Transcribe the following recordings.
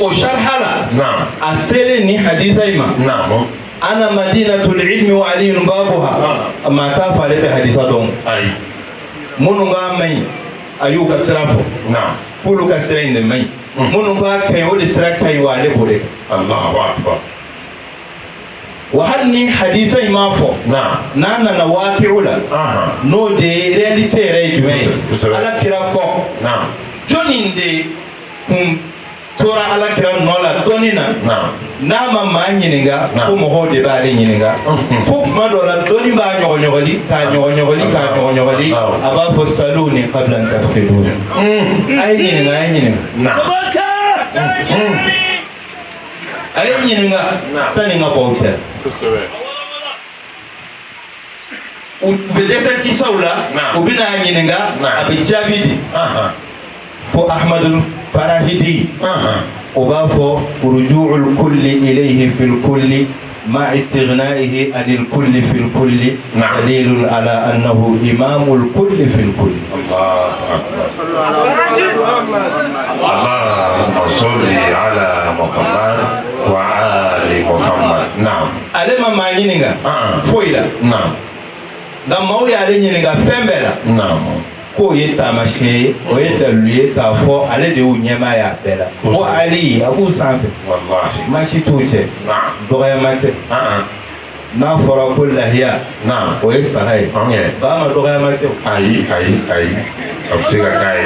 o sharhala نعم asele ni hadisa ima نعم ana madinatul ilmi wa aliyun babuha ma ta faleta hadisa don أي munu ga mai ayuka sirafo نعم pulu ka sira inde mai munu ga kai wodi sira kai wa le bode الله أكبر wa hanni hadisa ima fo نعم nana na waqi'ula أها no de realite re jume ala kira ko نعم joni de kun tora ala kira nola donina نعم nama ma nyininga ko mo ho de ba re nyininga fo ma do la doni ba nyogo nyogoli ka aba fo saluni qabla an tafidun ay nyininga نعم ay nyininga sani nga bawta be desa kisawla ubina nyininga abi jabidi أها fo ahmadul farahidi أها وبافو رجوع الكل إليه في الكل مع استغنائه عن الكل في الكل دليل على أنه إمام الكل في الكل. الله أكبر. اللهم صل على محمد وآل محمد. نعم. ألما ما ينينغا فويلا. نعم. لما هو ينينغا فمبلا. نعم. ko ye tamashe o ye daluye k'a fɔ ale de y'u ɲɛmaa y'a bɛɛ la ko ali a b'u sanfɛ masi t'u cɛ dɔgɔyama tɛ n'a fɔra ko lahiya o ye saga ye ba ma dɔgɔyama tɛ ayi a bɛ se ka k'a ye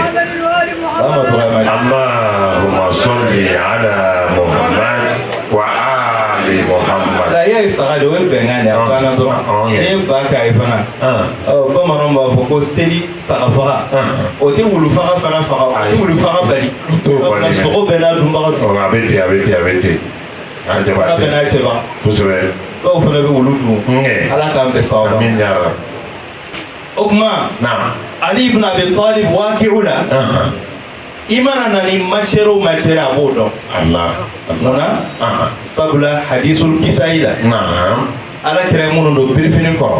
ba ma dɔgɔyama tɛ Allahumma salli ala Muhammad wa ali Muhammad. lahiya ye saga de o ye bɛnkan de a banna dɔrɔn n'i ye ba k'a ye fana bamananw b'a fɔ ko seli saga faga o tɛ wulu faga fana faga o tɛ wulu faga bali sogo bɛɛ n'a dunbaga don a bɛ ten an jaba saga bɛɛ n'a cɛbaga kosɛbɛ dɔw fana bɛ wulu dun ala k'an bɛn sababu amin ya rab o tuma ali ibn abi talib waqi'u la i mana na ni matière o matière a b'o dɔn munna sabula hadisul kisayi la ala kɛra minnu don birifini kɔrɔ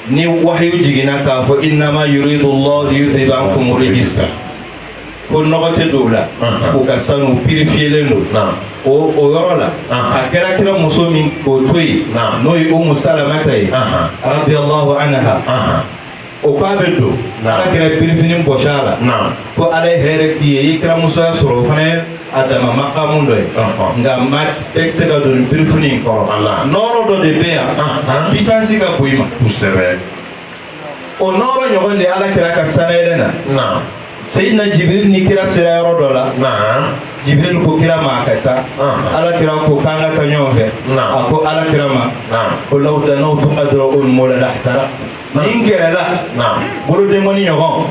ni wahyu jiginna k'a fɔ innama yuridu Allah liyudhiba ankum rijsa ko nɔgɔ tɛ don o la k'u ka sanu pirifiyelen don o yɔrɔ la a kɛra kira muso min k'o to yen n'o ye Umu Salamata ye radiyallahu anha o k'a bɛ don ala kɛra pirifini bɔsi a la ko ala ye hɛrɛ k'i ye i kɛra musoya sɔrɔ o fana ye a dama makamu dɔ ye nka maa bɛɛ tɛ se ka don nin pirifini in kɔrɔ nɔɔrɔ dɔ de bɛ yan bisansi ka bon i ma o nɔɔrɔ ɲɔgɔn de ala kɛra ka sanayɛlɛ na Sayyidina Jibril ni kira sera yɔrɔ dɔ la Jibril ko kira ma a ka taa ala kira ko k'an ka taa ɲɔgɔn fɛ a ko ala kira ma ko law danawtu qadra al-mawla lahtaraktu ni n gɛrɛla bolodenmɔni ɲɔgɔn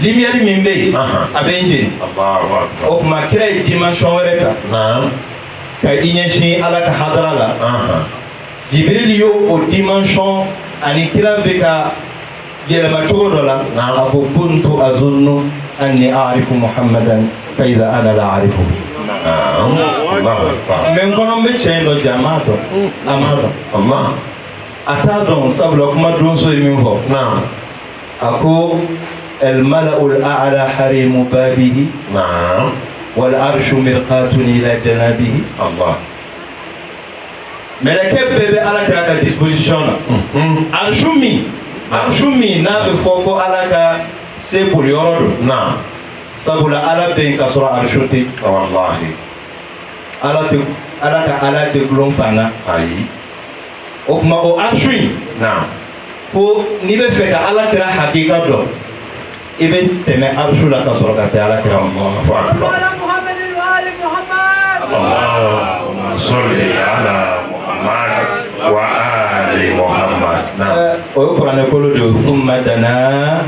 lumière min bɛ yen a bɛ n jeni o tuma kira ye dimension wɛrɛ ta ka i ɲɛsin ala ka hadara la Jibril y'o o dimension ani kira bɛ ka yɛlɛma cogo dɔ la a ko kuntu azunnu anni a'rifu Muhammadan fa idha ana la a'rifuhu mais n kɔnɔ n bɛ cɛ in dɔn jaa m'a dɔn a m'a dɔn a t'a dɔn sabula kuma donso ye min fɔ a ko الملأ الأعلى حريم بابه والعرش مرقاة إلى جنابه الله ملكة بيبي على كراكا disposition arshumi n'a bɛ fɔ ko ala ka se boli yɔrɔ don sabula ala bɛ yen ka sɔrɔ arshu tɛ ala ka ala tɛ gulon fana o tuma o arshu in ko n'i bɛ fɛ ka ala kira hakika dɔn i bɛ tɛmɛ arshu la ka sɔrɔ ka se ala kira Allahumma salli ala Muhammad wa ali Muhammad. O ye kuranɛ kolo de ye summa dana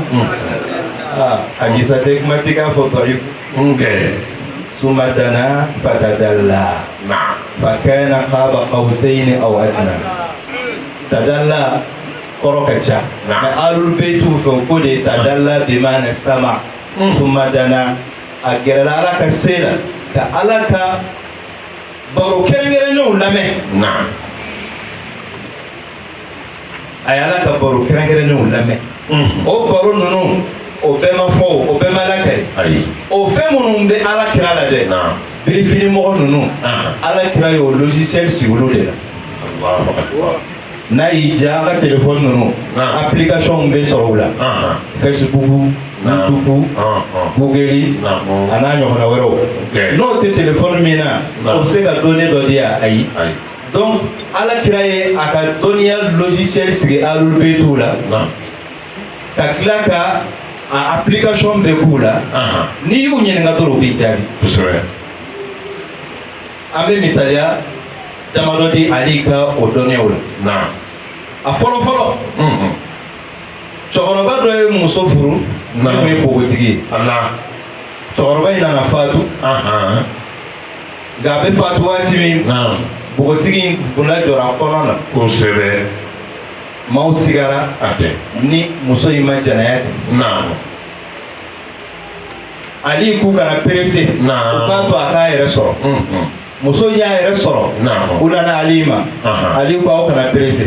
hadisa tɛ kuma tɛ k'a fɔ dɔɔni summa dana fatadalla fakana qaba qawsayni aw adna tadalla kɔrɔ ka ca mɛ alul beitu fɛ ko de tadalla bimana istama summa dana a gɛrɛla ala ka se la ka ala ka baro kɛrɛnkɛrɛnnenw lamɛn a ye ala ka baro kɛrɛnkɛrɛnnenw lamɛn o baro ninnu o bɛɛ ma fɔ o bɛɛ ma lakari o fɛn minnu bɛ ala kira la dɛ birifini mɔgɔ ninnu ala kira y'o logiciel sigi olu de la n'a y'i diya a ka téléphone ninnu application bɛ sɔrɔ o la Facebook YouTube Google a n'a ɲɔgɔnna wɛrɛw n'o tɛ téléphone min na o bɛ se ka données dɔ di yan ayi donc ala kira ye a ka dɔnniya logiciel sigi alul beytu la ka tila ka a application bɛɛ k'u la n'i y'u ɲininka dɔrɔn u b'i jaabi an bɛ misaliya damadɔ di ali ka o dɔnniyaw la a fɔlɔ-fɔlɔ cɛkɔrɔba dɔ ye muso furu n'o ye npogotigi ye cɛkɔrɔba in nana faatu nka a bɛ faatu waati min npogotigi in kunna jɔra kɔnɔ na kosɛbɛ maaw sigara ni muso in ma janaya kɛ ali k'u kana perese u k'a to a k'a yɛrɛ sɔrɔ muso in y'a yɛrɛ sɔrɔ u nana ali ma ali ko aw kana perese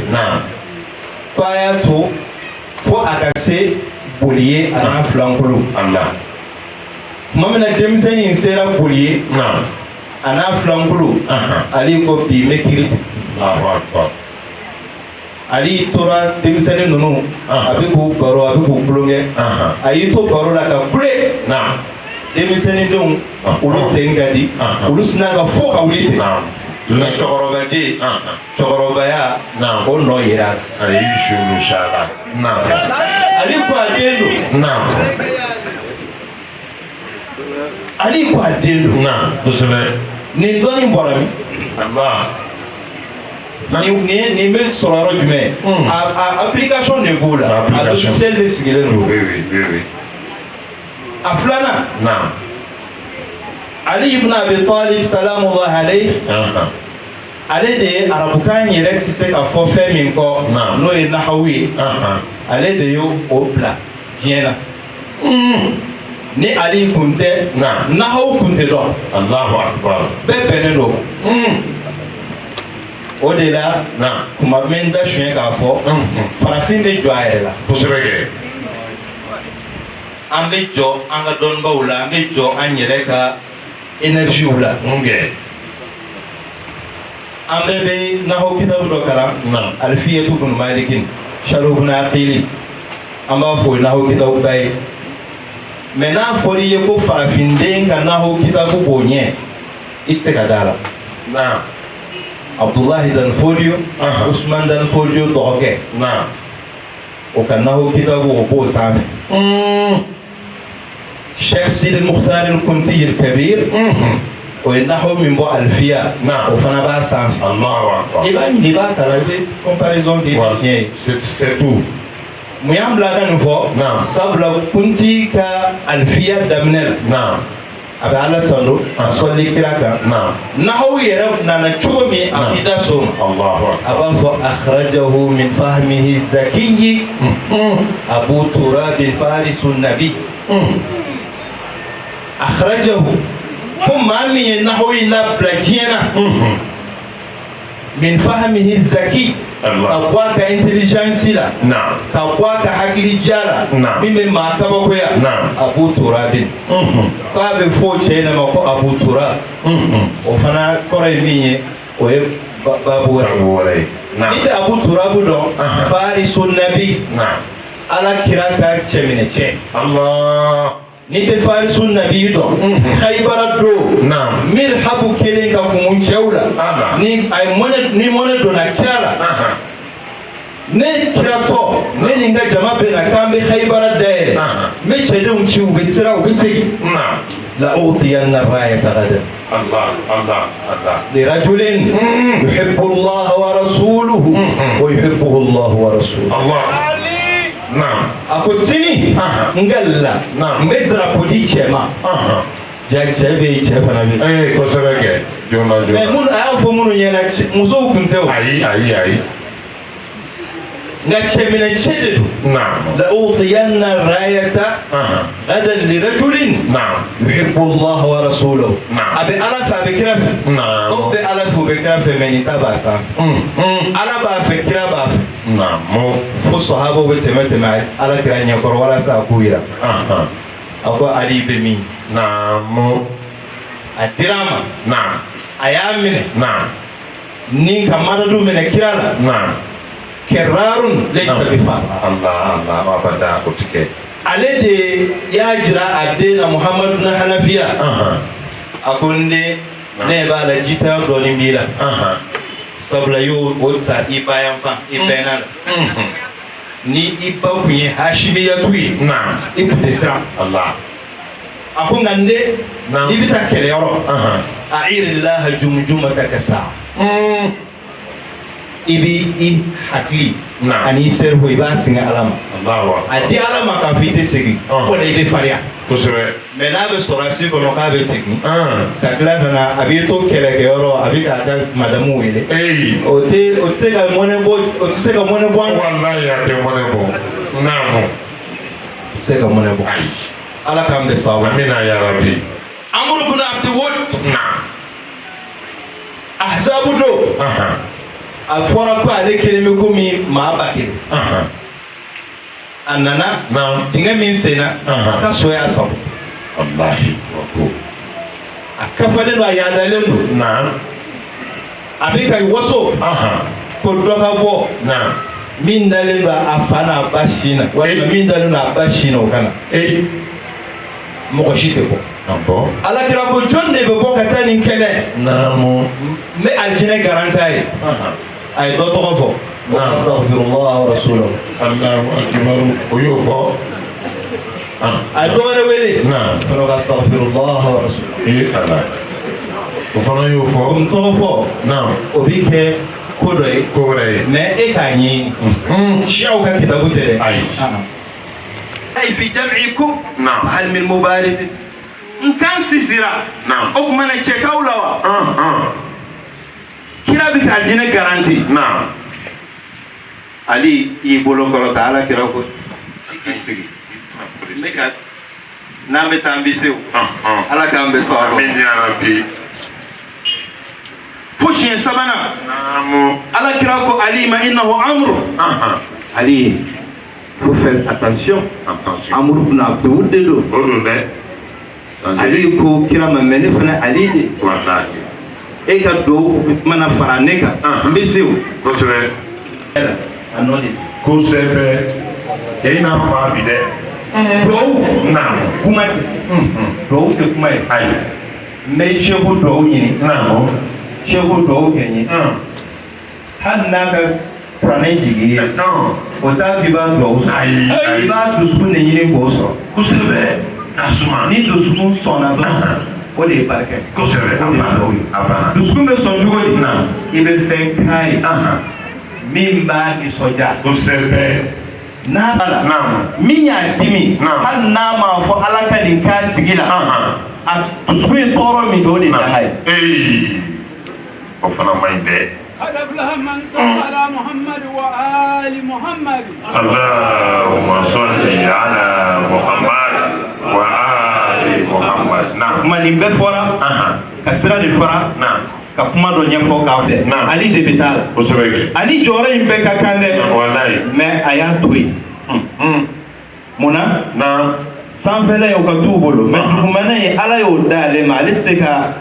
f'a y'a to fo a ka se boli ye a n'a filankolo tuma min na denmisɛnnin in sera boli ye a n'a filankolo ali ko bi n bɛ kiri ali tora denmisɛnnin ninnu a bɛ k'u baro a bɛ k'u kulonkɛ a y'i to baro la ka kule denmisɛnnindenw olu sen ka di olu sina ka fo ka wuli ten nka cɛkɔrɔbaden cɛkɔrɔbaya o nɔ yera a y'i sulu sara ali ko a den don ali ko a den don kosɛbɛ nin dɔnni bɔra min nin bɛ sɔrɔ yɔrɔ jumɛn a application de b'o la a logiciel de sigilen don a filanan ali ibn abi talib salamullahi alayhi ale de ye arabukan yɛrɛ tɛ se ka fɔ fɛn min kɔ n'o ye nahawu ye ale de ye o bila diɲɛ na ni ali kun tɛ nahawu kun tɛ dɔn bɛɛ bɛnnen don o de la kuma min bɛ sonyɛ k'a fɔ farafin bɛ jɔ a yɛrɛ la an bɛ jɔ an ka dɔnnibaw la an bɛ jɔ an yɛrɛ ka énergie la an bɛɛ bɛ nahawu kitabu dɔ kalan alfiyatu bun malikin sharh bun aqili an b'a fɔ nahawu kitabu ba ye mais n'a fɔra i ye ko farafinden ka nahawu kitabu b'o ɲɛ i tɛ se ka da la Abdullahi Danfodio Usman Danfodio dɔgɔkɛ o ka nahawu kitabu o b'o sanfɛ Sheikh Sidi Mukhtar al-Kunti al-Kabir o ye nahawu min bɔ alfiya o fana b'a sanfɛ i b'a ɲini i b'a kalan i bɛ comparaison kɛ i bɛ tiɲɛ ye c'est tout mun y'an bila ka nin fɔ sabula Kunti ka alfiya daminɛ la a bɛ ala tando a sɔnni kira kan nahawu yɛrɛ nana cogo min a b'i da so ma a b'a fɔ akhrajahu min fahmihi zakiyyi Abu Turabin farisu nabi akhrajahu ko maa min ye nahawu in labila diɲɛ na min fahmihi zaki ka bɔ a ka intelligence la ka bɔ a ka hakilidiya la min bɛ maa kabakoya Abu Turabin k'a bɛ fɔ cɛ in ma ko Abu Turab o fana kɔrɔ ye min ye o ye babu wɛrɛ ye n'i tɛ Abu Turab dɔn farisu nabi ala kira ka cɛminɛ cɛ n'i tɛ farisu nabi dɔn Khaybara don mirhabu kelen ka kumu cɛw la ni mɔnɛ donna kira la ne kiratɔ ne ni n ka jama bɛ na k'an bɛ Khaybara dayɛlɛ n bɛ cɛdenw ci u bɛ siran u bɛ segin la utiyanna rayata gadan lirajulin yuhibbu Allah wa rasuluhu wa yuhibbuhu Allah wa rasuluhu a ko sini n ka la n bɛ drapeau di cɛ ma cɛ bɛ yen cɛ fana bɛ yen kosɛbɛ kɛ joona joona mais a y'a fɔ minnu ɲɛna musow tun tɛ o ayi من الشدد نعم لأعطين الراية غدا لرجل نعم يحب الله ورسوله نعم أبي ألف أبي كرف نعم أبي ألف بكرف من تباسا على بافكر باف نعم فالصحابة بتمتمع على كرانيا كرولا سأقويرا أبو علي بمي نعم الدراما نعم أيامنا نعم نين كمادو من كرالا نعم كرار ليس بفارغ الله أبدا أتكي ale de y'a jira a den na Muhamadu na Hanafiya a ko ne b'a la jita dɔɔni b'i la sabula y'o ta i ba yan fan i bɛnna la ni i ba kun ye Hashimiyatu ye i kun tɛ siran a ko nka n den n'i bɛ taa kɛlɛyɔrɔ a'irillaha jumujumataka saa i b'i hakili ani i seri ko i b'a sɛgɛn Ala ma a di Ala ma k'a fɔ i tɛ segin o la i bɛ farinya mais n'a bɛ sɔrɔsi kɔnɔ k'a bɛ segin ka tila ka na a b'i to kɛlɛkɛyɔrɔ a bɛ k'a ka madamu wele o tɛ se ka mɔnɛ bɔ o tɛ se ka mɔnɛ bɔ wallahi a tɛ mɔnɛ bɔ naamu tɛ se ka mɔnɛ bɔ Ala k'an bɛ sababu amina ya rabbi Amr ibn Abd Wud Ahzabu do a fɔra ko ale kelen bɛ komi maa ba kelen a nana dingɛ min senna a ka so y'a sɔrɔ a kafalen don a yaadalen don a bɛ ka waso ko dɔ ka bɔ min dalen don a fa n'a ba sin na walima min dalen don a ba sin na o ka na mɔgɔ si tɛ bɔ alakira ko jɔn de bɛ bɔ ka taa nin kɛlɛ n bɛ alijinɛ garanta ye a ye dɔ tɔgɔ fɔ astaghfirullah wa rasulahu Allahu akbar o y'o fɔ a ye dɔ wɛrɛ wele fana ka astaghfirullah wa rasulahu ala o fana y'o fɔ o n tɔgɔ fɔ o bɛ kɛ ko dɔ ye ko wɛrɛ ye mais e k'a ɲɛɲini siyaw ka kitabu tɛ dɛ ayi fi jam'ikum hal min mubaris n kan sisira o tuma na cɛkaw la wa kira bɛ ka diinɛ garanti ali y'i bolo kɔrɔta ala kira ko i sigi n bɛ ka n'an bɛ taa an bɛ se o ala k'an bɛ sɔn a ma fo siɲɛ sabanan ala kira ko ali ma innahu amru ali faut faire attention Amr ibn Abd Wud de do ali ko kira ma mɛ ne fana ali de e ka do mana fara ne kan n bɛ se o kosɛbɛ a nɔ de kosɛbɛ e n'a fa bi dɛ duwawu kuma tɛ duwawu tɛ kuma ye ayi n bɛ seku duwawu ɲini seku duwawu kɛ n ye hali n'a ka kuranɛ jigi ye o t'a fɔ i b'a duwawu sɔrɔ i b'a dusukun de ɲini k'o sɔrɔ kosɛbɛ ka suma ni dusukun sɔnna dɔrɔn o de ye barika kosɛbɛ dusukun bɛ sɔn cogo di i bɛ fɛn k'a ye min b'a nisɔndiya kosɛbɛ n'a sara min y'a dimi hali n'a ma fɔ ala ka nin k'a tigi la a dusukun ye tɔɔrɔ min kɛ o de danga ye o fana man ɲi dɛ قد أفلح من صلى على محمد وآل محمد اللهم صل على محمد وآل محمد نعم من بفورا كسر الفرا نعم كما دون يفوق كافه نعم علي دبيتال وسبعك علي جورا يمبك كande والله ما ayatui muna نعم sanfɛla y'o ka t'u bolo mais dugumana ye ala y'o d'ale ma ale se ka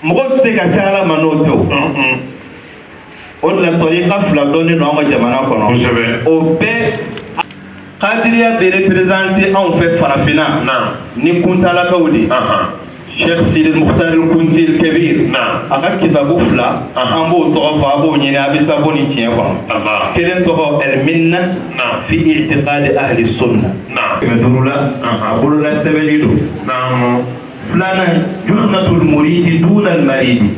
mɔgɔ tɛ se ka se ala ma n'o tɛ o de la tariqa fila dɔnnen don an ka jamana kɔnɔ o bɛɛ kadiriya bɛ représenté anw fɛ farafinna ni kuntalakaw de Cheikh Sidi Mukhtar al-Kunti al-Kabir a ka kitabu fila an b'o tɔgɔ fɔ a b'o ɲini a bɛ taa bɔ nin tiɲɛ kɔnɔ kelen tɔgɔ al-Minna fi i'tiqad ahli sunna kɛmɛ duuru la a bolola sɛbɛnni don filanan Junnatul Muridi duna al-Maridi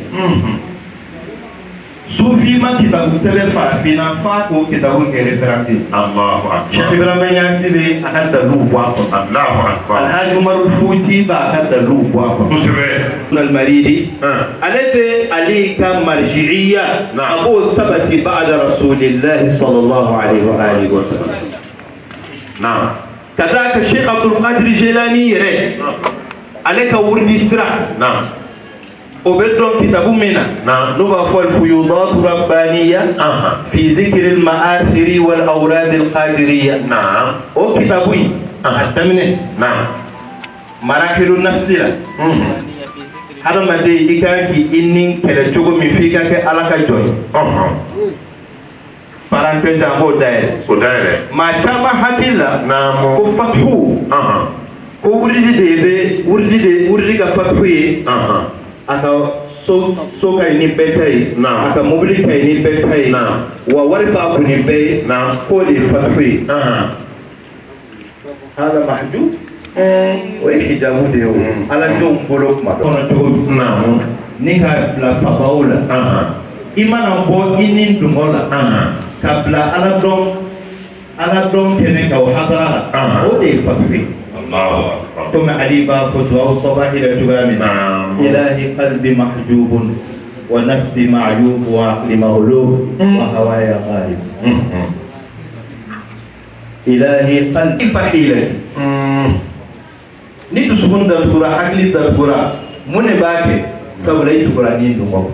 Sufi ma kitabu sɛbɛn farafinna f'a k'o kitabu kɛ référence ye. Allahu akbar. Cheikh Ibrahima Niasse bɛ a ka dalilu bɔ a kɔnɔ. Allahu akbar. Alhaji Umaru Futi b'a ka dalilu bɔ a kɔnɔ. Kosɛbɛ. Al-Maridi ale bɛ ale ka marji'iyya a b'o sabati ba'da rasulillahi sallallahu alaihi wa alihi wa sallam. Naam. Ka d'a kan Cheikh Abdul Qadir Jilani yɛrɛ ale ka wurdi sira. Naam. O bɛ dɔn kitabu min na n'o b'a fɔ al-Fuyudat Rabbaniya fi dhikr al-ma'athiri wal awrad al-qadiriyya. O kitabu in a daminɛ Marahilu Nafsi la hadamaden i kan k'i ni kɛlɛ cogo min f'i ka kɛ Ala ka jɔn ye. Parenthèse an b'o dayɛlɛ. Maa caman hakili la ko fatihu ko wuridi ka fatihu ye a ka so ka ɲi ni bɛɛ ta ye a ka mobili ka ɲi ni bɛɛ ta ye wa wari b'a kun ni bɛɛ ye k'o de ye fatihu ye. Hada mahjub o ye hijabu de ye o Ala denw bolo kuma kɔnɔ cogo min ni ka bila fabaw la i mana bɔ i ni dungɔ la ka bila Ala dɔn kɛnɛ kan o hadara la o de ye fatihu ye. ثم علي باب فتوى صباح إلى جبامنا إلهي قلبي محجوب ونفسي معيوب وعقلي مغلوب وهواي غالب. إلهي قلبي فحيلتي نيتو سكون دكتورا عقلي دكتورا من باكي سوليت قرانين دمو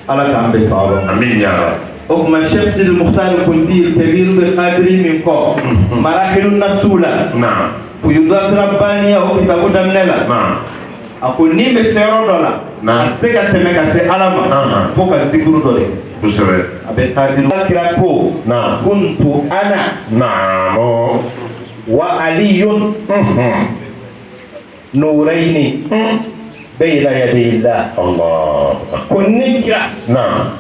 على كام بصابة آمين يا رب. حكم الشمس المختار الكنتي الكبير بالقادر من قوم مراحل النفسولة Fuyudat Rabbaniya o kitabu daminɛ la a ko ni bɛ se yɔrɔ dɔ la a se ka tɛmɛ ka se Ala ma fo ka zikuru dɔ ye a bɛ kadiri kira ko kuntu ana wa aliyun nurayni bayna yadayillah ko ni kira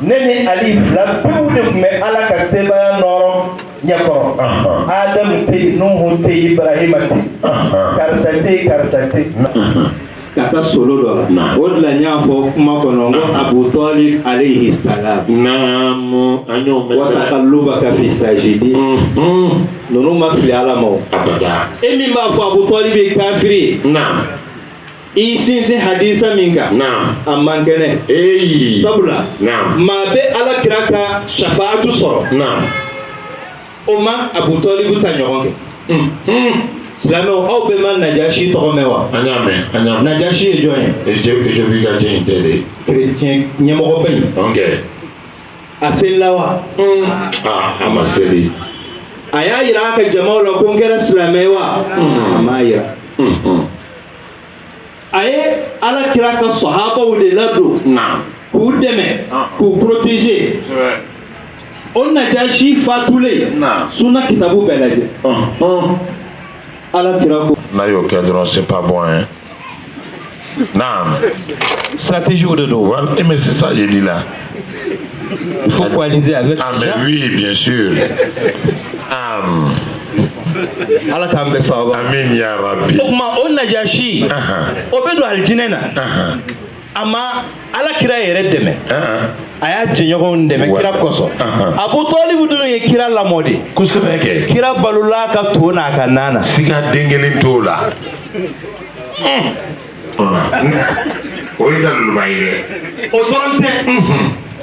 ne ni Ali fila pewu de tun bɛ Ala ka sebaya nɔrɔ ɲɛkɔrɔ Adamu tɛ yen Nuhu tɛ yen Ibrahima tɛ karisa tɛ yen karisa tɛ yen ka taa solo dɔ la o de la n y'a fɔ kuma kɔnɔ ko Abu Talib alayhi salam wa taqallubaka fi sajidin ninnu ma fili Ala ma o e min b'a fɔ Abu Talib ye kafiri ye i sinsin hadisa min kan a man kɛnɛ sabula maa bɛ Ala kira ka shafaatu sɔrɔ o ma Abu Talib ta ɲɔgɔn kɛ silamɛw aw bɛɛ ma Najashi tɔgɔ mɛn wa an y'a mɛn Najashi ye jɔn ye Éthiopie ka jɛn tɛ de chrétien ɲɛmɔgɔba in a selila wa a ma seli a y'a yira a ka jamaw la ko n kɛra silamɛ ye wa a m'a yira a ye Ala kira ka sahabaw de ladon k'u dɛmɛ k'u protéger o Najashi fatulen sunna kitabu bɛɛ lajɛ Ala kira ko n'a y'o kɛ dɔrɔn c'est pas bon hein. Stratégie de dos. Mais c'est ça il dit là. Il faut coaliser avec mais oui bien sûr. Ala k'an bɛɛ sababu. Amin ya Rabbi. O kuma o Najashi o bɛ don alijinɛ na a ma Ala kira yɛrɛ dɛmɛ a y'a jɛɲɔgɔnw dɛmɛ kira kosɔn Abu Talib dun ye kira lamɔ de kosɛbɛ kɛ kira balola ka to n'a ka na na siga den kelen t'o la o ye daluba ye dɛ o dɔrɔn tɛ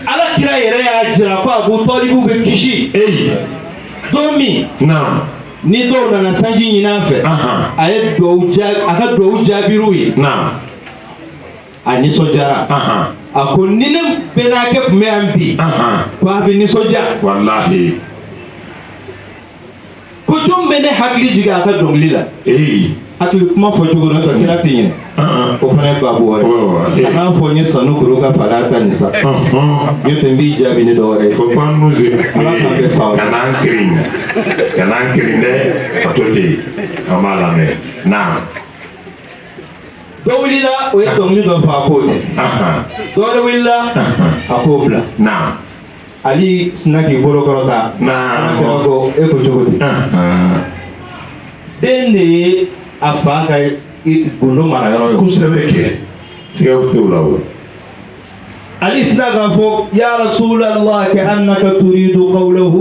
Ala kira yɛrɛ y'a jira ko Abu Talib bɛ kisi don min ni dɔw nana sanji ɲini an fɛ a ye a ka duwawu jaabir'u ye a nisɔndiyara a ko ni ne bɛnakɛ tun bɛ yan bi ko a bɛ nisɔndiya walahi ko jɔn bɛ ne hakili jigin a ka dɔnkili la hakili kuma fɔ cogo dɔ ka kira tɛ ɲinɛ o fana ye babu wɛrɛ a n'a fɔ n ye Sanukuru ka fara ta nin sa n'o tɛ n b'i jaabi ni dɔ wɛrɛ ye faut pas nous Ala k'an bɛɛ sababu kan'an kirin dɛ a to ten an b'a lamɛn dɔ wulila o ye dɔnkili dɔ fɔ a k'o tɛ dɔ wɛrɛ wulila a k'o bila Ali sina k'i bolo kɔrɔta Ala kira ko e ko cogo di den de ye a fa ka gundo marayɔrɔ ye kosɛbɛ kɛ sigaw t'o la o الإسلام يا رسول الله كأنك تريد قوله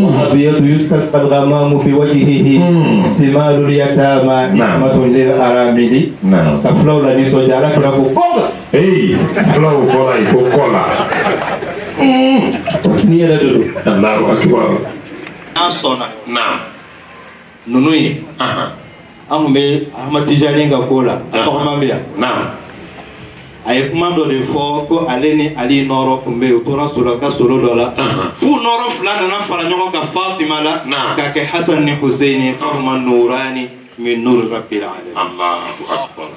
وأبيض يستسقى الغمام في وجهه ثمال اليتامى نعمة للأرامل فلو لدي سجارة فلو كولا فلو كولا يكو كولا نيلا دودو الله أكبر أصلا نعم نونوي أمي أحمد تجاني كولا أتوما بيا نعم aye kuma dɔ de fɔ ko ale ni ali nɔrɔ kun bɛ yen u tora sɔrɔ ka solo dɔ la fu nɔrɔ fila nana fara ɲɔgɔn kan Fatima la k'a kɛ Hasan ni Husaini kahuma nurani min nur rabbil alamin. Allahu akbar.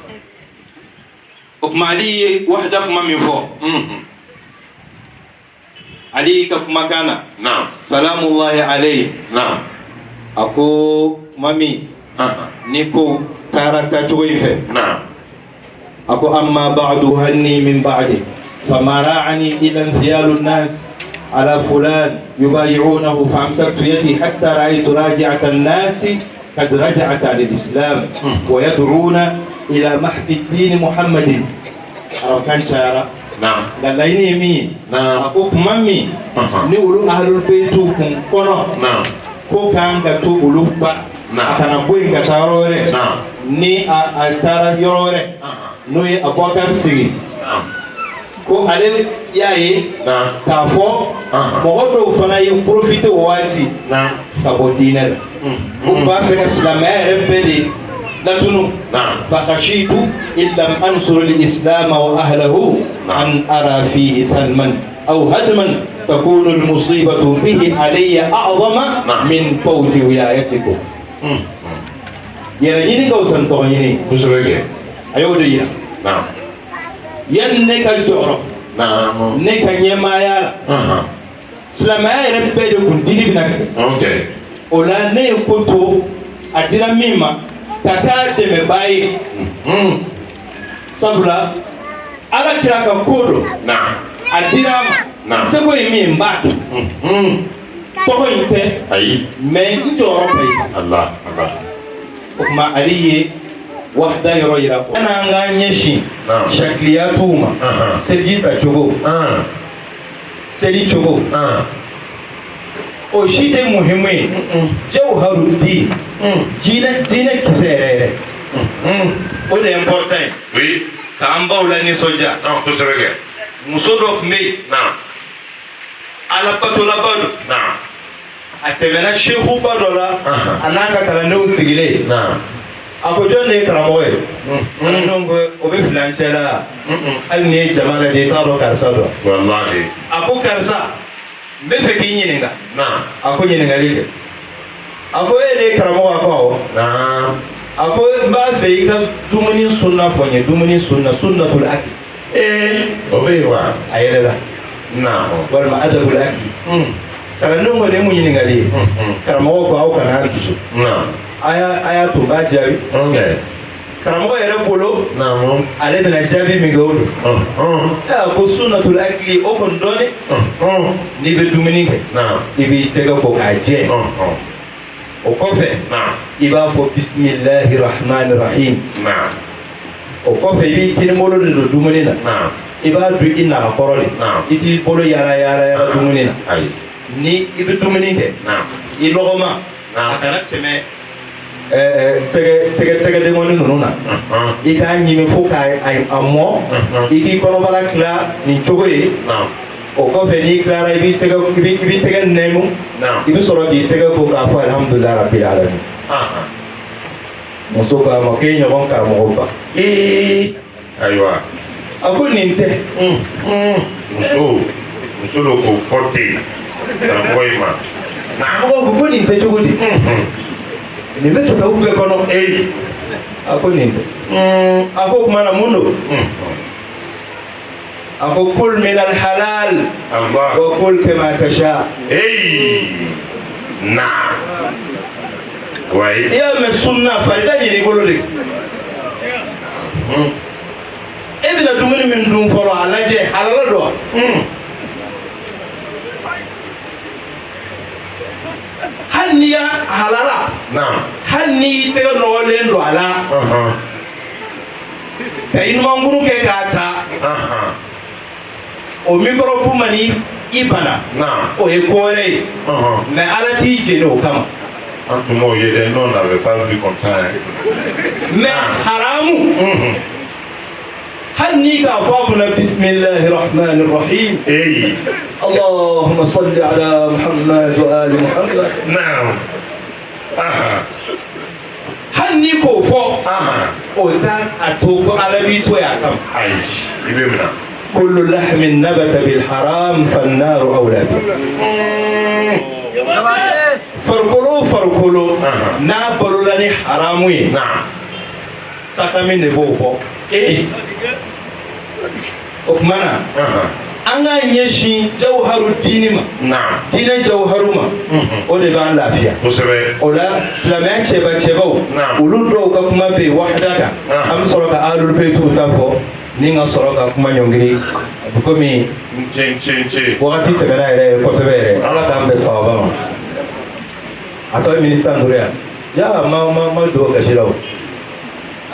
O kuma ali ye wahda kuma min fɔ ali ka kumakan na salamullahi alayhi a ko kuma min ni ko taara taacogo in fɛ أكو أما بعد هني من بعده فما راعني إلى انثيال الناس على فلان يبايعونه فأمسكت يدي حتى رأيت راجعة الناس قد رجعت على الإسلام ويدعون إلى محب الدين محمد أركان شارع لأنني مين أكو مامي نقول أهل البيت كنا كو كان كتو ألوبا أكنا بوين كتاروري ni a taara yɔrɔ wɛrɛ n'o ye Abubakar Sigi ko ale y'a ye k'a fɔ mɔgɔ dɔw fana ye profité o waati ka bɔ diinɛ la ko b'a fɛ ka silamɛya yɛrɛ bɛɛ de latunu fakashitu illam ansur al-islam wa ahlahu an ara fihi thalman aw hadman takunu al-musibatu bihi alayya a'zama min fawti wilayatikum yɛrɛ ɲini ka wusa tɔgɔ ɲini kosɛbɛ kɛ a y'o de yira yanni ne ka jɔyɔrɔ ne ka ɲɛmaaya la silamɛya yɛrɛ bɛɛ de kun dili bɛna tigɛ o la ne ye ko to a dira min ma ka k'a dɛmɛbaa ye sabula Ala kira ka ko dɔ a dira ma seko ye min b'a dɔn tɔgɔ in tɛ mais n jɔyɔrɔ ka ye o kuma ali ye wahda yɔrɔ yira ko an k'an ɲɛsin shakiliyatiw ma seliji tacogo seli cogo o si tɛ muhimu ye jawharudin diinɛ kisɛ yɛrɛ yɛrɛ o de ye important ye k'an baw la nisɔndiya muso dɔ tun bɛ yen alabatolaba don a tɛmɛna sekuba dɔ la a n'a ka kalandenw sigilen a ko jɔn de ye karamɔgɔ ye kalandenw ko o bɛ filancɛ la hali ni ye jama lajɛ i t'a dɔn karisa dɔn a ko karisa n bɛ fɛ k'i ɲininka a ko ɲininkali kɛ a ko e de ye karamɔgɔ a ko awɔ a ko n b'a fɛ i ka dumuni sunna fɔ n ye dumuni sunnatul akli o bɛ yen wa a yɛrɛ la walima adabul akli kalandenw ko ne mun ɲininkali ye karamɔgɔ ko aw kana dusu a y'a to n b'a jaabi karamɔgɔ yɛrɛ bolo ale bɛna jaabi min kɛ o don a ko sunnatul akli o kɔni dɔɔni n'i bɛ dumuni kɛ i b'i tɛgɛ ko k'a jɛ o kɔfɛ i b'a fɔ bisimilahi rahmani rahim o kɔfɛ i b'i kinibolo de don dumuni na i b'a dun i nakakɔrɔ de i t'i bolo yaala yaala dumuni na ni i bɛ dumuni kɛ i lɔgɔma a kana tɛmɛ tɛgɛdenkɔni ninnu na i k'a ɲimi fo k'a mɔ i k'i kɔnɔbara tila nin cogo ye o kɔfɛ n'i tilara i b'i tɛgɛ nɛmu i bɛ sɔrɔ k'i tɛgɛ ko k'a fɔ alhamdulilahi rabbil alamin muso k'a ma k'e ɲɔgɔn karamɔgɔ ba ayiwa a ko nin tɛ muso dɔ k'o fɔ ten karamɔgɔ in ma karamɔgɔ ko nin tɛ cogo di nin bɛ tɔgɔ bɛɛ kɔnɔ a ko nin tɛ a ko kuma na mun don a ko kul min al halal wa kul kama tasha na wayi i y'a mɛn sunna farida ɲini bolo de e bɛna dumuni min dun fɔlɔ a lajɛ halala don wa hali n'i y'a halala hali n'i tɛgɛ nɔgɔlen don a la ka i numankuru kɛ k'a ta o microbe mani ibana o ye kore mais ala ti jeni o kama Antumo yede non n'avait pas vu comme ça mais haramu هني كافرنا بسم الله الرحمن الرحيم اللهم صل على محمد وآل محمد نعم هني كوفو أوتا أتوب على بيتو يا كم كل لحم نبت بالحرام فالنار أولى به فرقلو نابلو لني حرامي نعم تكمل نبوفو Okmana anga nyeshi jawharu dinima dina jawharuma o de ban lafiya ola islamiyya cheba ulu do ka kuma be wahdaka am soroka alul baytu tafo ninga soroka kuma nyongiri komi wakati tebena ere ko sebere ala tambe sawaba ato minita nduria ya ma do ka shirawo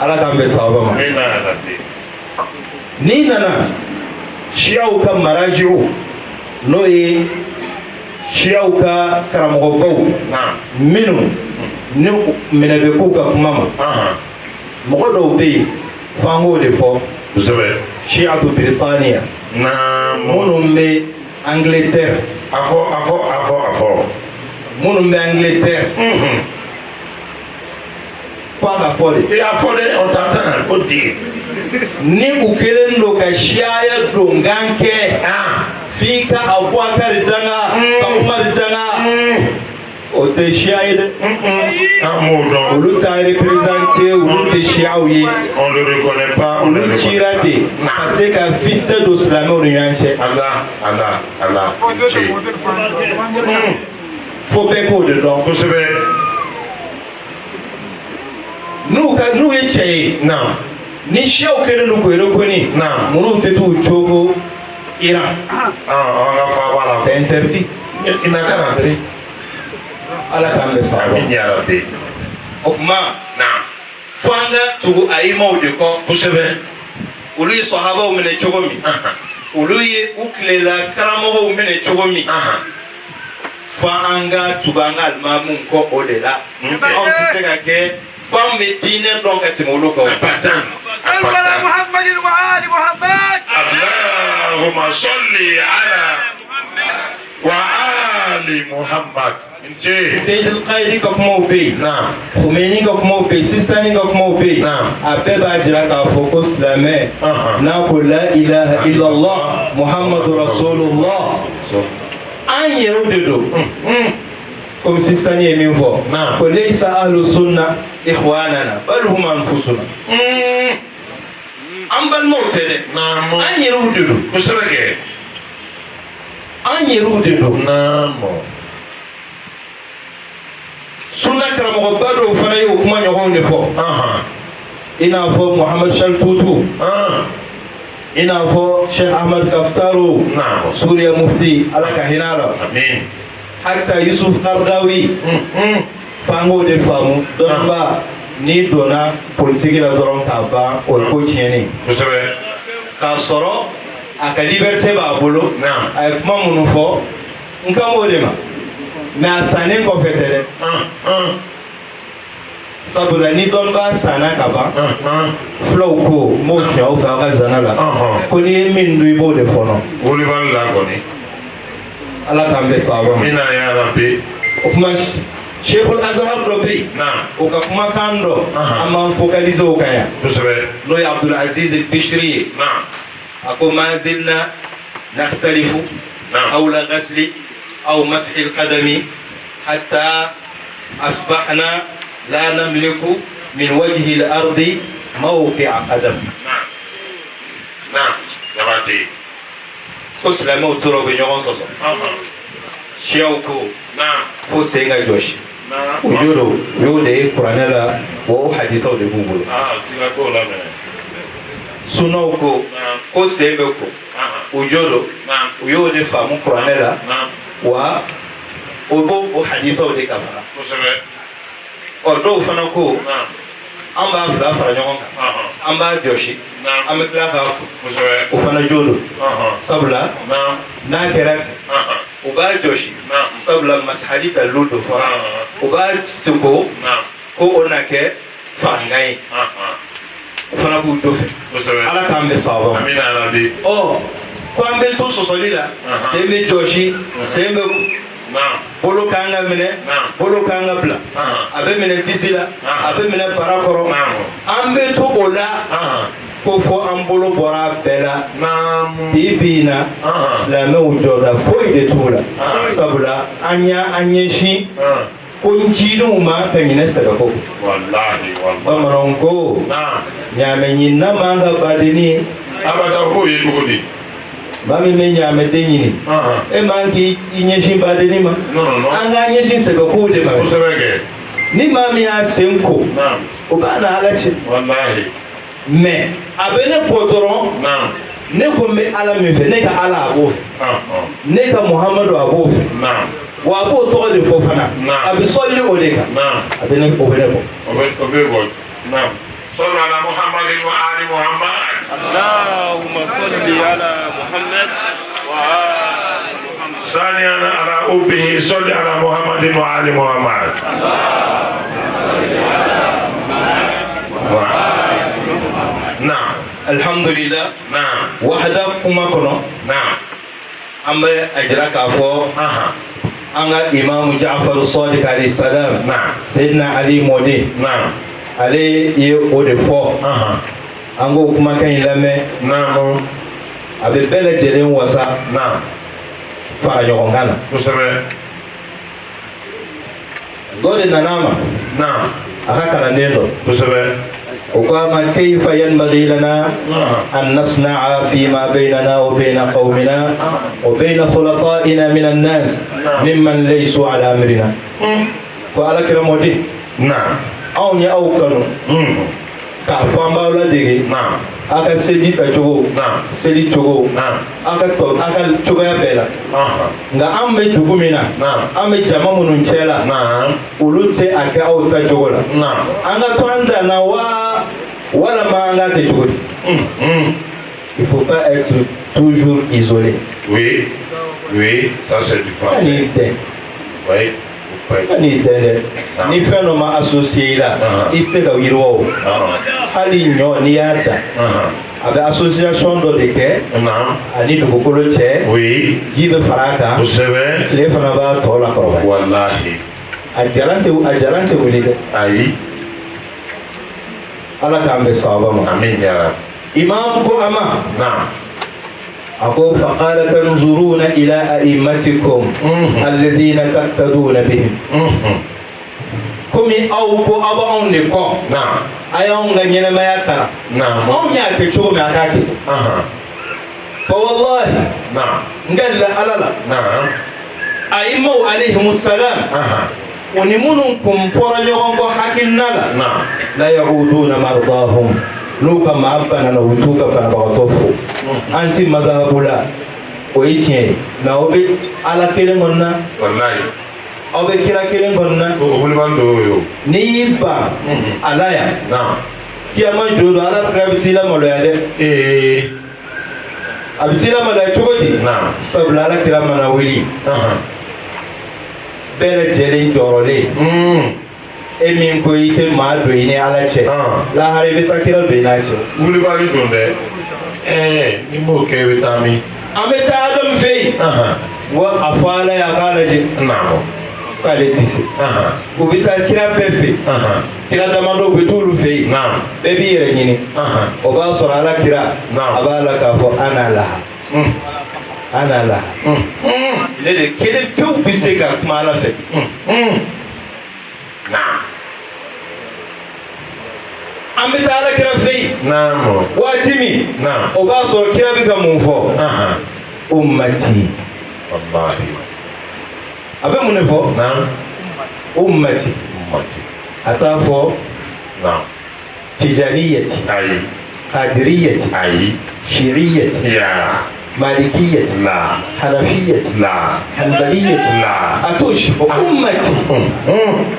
ala tambe sawaba ni nana shiyaw ka marajiu no ye shiyaw ka karamɔgɔ baw minnu ni minɛ bɛ k'u ka kuma ma mɔgɔ dɔw bɛ yen f'an k'o de fɔ shiyatu Biritaniya minnu bɛ Angleterre minnu bɛ Angleterre f'a ka fɔ de on t'entend faut dire ni u kelen do ka shiyaya dongan kɛ f'i ka Abubakar danga ka Umar danga o tɛ shiya ye dɛ olu t'a représenter olu tɛ shiyaw ye olu cira de ka se ka fitna don silamɛw ni ɲɔgɔn cɛ fo bɛɛ k'o de dɔn kosɛbɛ n'u ye cɛ ye ni shiyaw kelen do k'o reconi minnu tɛ t'u cogo Iran c'est interdit ala k'an bɛ saba o kuma fo an ka tugu a imaw de kɔ kosɛbɛ olu ye sahabaw minɛ cogo min olu ye u tilela karamɔgɔw minɛ cogo min fo an ka tugu an ka alimamuw kɔ o de la anw tɛ se ka kɛ fo an bɛ diinɛ dɔn ka tɛmɛ olu kan محمد وآل محمد اللهم صل على وآل محمد Seyd al-Qaidi ka kumaw bɛ yen Khomeini ka kumaw bɛ yen Sistani ka kumaw bɛ yen a bɛɛ b'a jira k'a fɔ ko silamɛ n'a ko la ilaha illallah Muhammadu Rasulullah an yɛrɛw de don comme Sistani ye min fɔ ko laysa ahlu sunna ikhwanana bal hum anfusuna an balimaw tɛ dɛ an yɛrɛw de don kosɛbɛ kɛ an yɛrɛw de don sunna karamɔgɔba dɔw fana ye o kuma ɲɔgɔnw de fɔ i n'a fɔ Muhammad Shaltutu i n'a fɔ Sheikh Ahmad Kaftaro Suriya mufti ala ka hinɛ a la hatta Yusuf Qaradawi f'an k'o de faamu dɔnniba n'i donna politiki la dɔrɔn k'a ban o ye ko tiɲɛni k'a sɔrɔ a ka liberté b'a bolo a ye kuma minnu fɔ n kan b'o de ma mais a sannen kɔfɛ tɛ dɛ sabula ni dɔnniba sanna ka ban fulaw ko n b'o siyɛn aw fɛ aw ka zana la ko n'i ye min dun i b'o de fɔnɔ ala k'an bɛ sababa o kuma Sheikhul Azhar dɔ bɛ yen o ka kumakan dɔ an b'an focaliser o kan yan n'o ye Abdul Aziz al-Bishri ye a ko ma zilna nakhtalifu hawla ghasli أو مسح القدم حتى أصبحنا لا نملك من وجه الأرض موقع قدم جماعتي أسلم وترى بنيون صوصو شيوكو فو سينغا جوش ويورو يودي قرانلا وو حديثو دي بوبولو سنوكو كو سينغوكو ويورو يودي فامو قرانلا wa o bo o hadisaw de ka fara o dɔw fana ko an b'a fila fara ɲɔgɔn kan an b'a jɔsi an bɛ tila ka o fana jo don sabula n'a kɛra ten o b'a jɔsi sabula masahadi dalilu don fɔra o b'a seko ko o na kɛ fangan ye o fana b'u jo fɛ ala k'an bɛ sababa ɔ ko an bɛ to sɔsɔli la sen bɛ jɔsi sen bɛ bolo k'an ka minɛ bolo k'an ka bila a bɛ minɛ disi la a bɛ minɛ bara kɔrɔ an bɛ to o la ko fɔ an bolo bɔra bɛɛ la bi in na silamɛw jɔda foyi de t'u la sabula an ɲɛsin ko njiidenw ma ka ɲinɛ sɛbɛko bamananw ko ɲaamɛ ɲinina man ka badenni abada k'o ye cogo di maa min bɛ ɲaamɛ den ɲini e man k'i ɲɛsin badenni ma an k'an ɲɛsin sɛbɛkow de ma ni maa min y'a sen ko o b'a na ala cɛ mais a bɛ ne kɔ dɔrɔn ne ko n bɛ ala min fɛ ne ka ala a b'o fɛ ne ka muhamadu a b'o fɛ wa a b'o tɔgɔ de fɔ fana a bɛ sɔli o de kan a bɛ ne o bɛ ne bɔ. o bɛ bɔ صلى على محمد وآل محمد اللهم صل على محمد وآل محمد ثانيا على أبه صل على محمد وآل محمد نعم الحمد لله نعم وحده كما كنا نعم أما أجرك أفو أنا إمام جعفر الصادق عليه السلام سيدنا علي مودي ale ye o de fɔ an ko kumakan in lamɛn a bɛ bɛɛ lajɛlen wasa fara ɲɔgɔnkan na dɔ de nana ma a ka kalanden dɔ o ko a ma kayfa yanbaghi lana an nasna'a fima baynana wa bayna qawmina wa bayna khulafa'ina min an-nas mimman laysu ala amrina ko alakira mɔdi anw ye aw kanu k'a fɔ an b'aw ladege a ka seli kɛcogo seli cogo a ka cogoya bɛɛ la nka an bɛ dugu min na an bɛ jama minnu cɛ la olu tɛ a kɛ aw ta cogo la an ka to an dan na walama an k'a kɛ cogo di il faut pas être toujours isolé. Oui, ça c'est différent. Oui. Ani tɛ dɛ ni fɛn dɔ ma associé i la i tɛ se ka yiriwa o hali ɲɔ n'i y'a ta a bɛ association dɔ de kɛ ani dugukolo cɛ ji bɛ fara a kan tile fana b'a tɔ la kɔrɔbaya a jalan tɛ wuli dɛ ayi ala k'an bɛ sababa ma imam ko a ma أقول فقال تنظرون إلى أئمتكم الذين تقتدون بهم كمي أو كو أبا أنكم أيون غنينا ما يكرا أو نياك تشوف ما كاكي فوالله قال لا لا أئمة عليهم السلام ونمنكم فرجهم حكينا لا يعودون مرضاهم n'uka maabana na utuka fana bagatofu anti mazhabula o yi tiɲɛ na o bɛ ala kelen kɔnɔ na aw bɛ kira kelen kɔnɔ na n'i y'i ban ala yan kiyama jo don ala kira bɛ t'i lamaloya dɛ a bɛ t'i lamaloya cogo di sabula ala kira mana wuli bɛɛ lajɛlen jɔrɔlen e min ko i tɛ maa don i ni ala cɛ lahara i bɛ taa kira don i n'a cɛ wulibali don dɛ ni m'o kɛ i bɛ taa min an bɛ taa adamu fɛ yen wa a fɔ ala ye a k'a lajɛ k'ale tɛ se u bɛ taa kira bɛɛ fɛ kira damadɔ u bɛ t'olu fɛ yen bɛɛ b'i yɛrɛ ɲini o b'a sɔrɔ ala kira a b'a la k'a fɔ ana laha ne de kelen pewu bɛ se ka kuma ala fɛ an bɛ taa ala kira fɛ yen waati min o b'a sɔrɔ kira bɛ ka mun fɔ ummati a bɛ mun de fɔ ummati a t'a fɔ tijaniyati qadiriyati shi'iyati مالكية لا حنفية لا حنبلية لا أتوش أمتي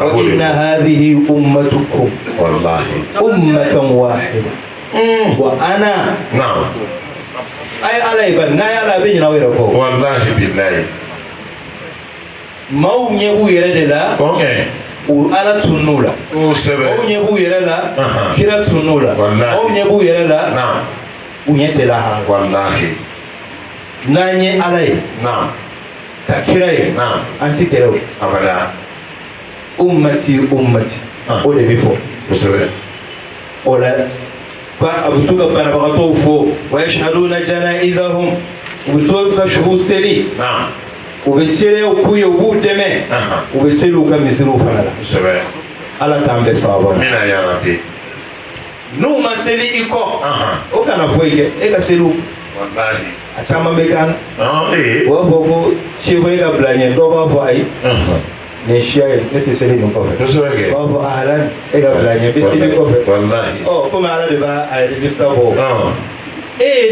وإن هذه أمتكم والله أمة واحدة وأنا نعم أي على إبن ناي على بين نويركو والله بالله ما هو يبو يرد لا وعلى تنولا وسبب ما هو يبو يرد لا كرا تنولا ما هو يبو يرد لا نعم ونيتلا والله ناني علي نعم ككراي نعم أنت كراو أبدا أمتي أمتي أولي بيفو وسبب أولا فأبتوك بنبغتو فو ويشهدون جنائزهم وبتوك شهود سري نعم وبسيري وكوي وبود دمي وبسيري وكمسيرو فنالا وسبب على تامبي صابون منا يا ربي نو ما سيري إيكو وكان فويك إيكا سيرو والله أتاما بيكان إيه وفوكو شيخويكا بلاني دوبا فوأي نشيا نتي سيري نكوفي وسبب وفو أهلا إيكا بلاني بسيري كوفي والله كما على دبا أرزيفتا بو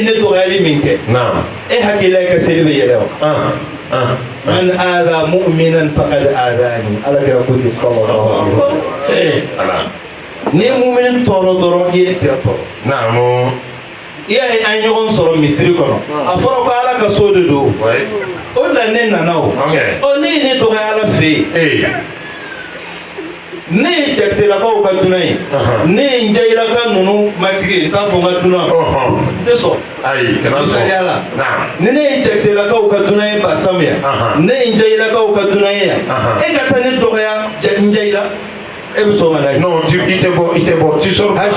نتو غالي منك نعم حكي لك سيري بيلو من آذى مؤمنا فقد آذاني على كرافة صلى الله عليه وسلم أنا ni mu'min toro doro ye tira toro نعم ya an yogon soro misiri kono a fɔra ko ala ka so de do ouais o la ne nana o o ne ne dɔgɔ ala fe ne ye jatilakaw ka duna ye ne ye n jayilaka ninnu matigi t'a fɔ n ka duna tɛ sɔn ayi kana misali ala ni ne ye jatilakaw ka duna ye basamuya ne ye n jayilakaw ka duna ye yan e ka taa ne dɔgɔya n jayila e bɛ sɔn ma la non i tɛ bɔ tu sors pas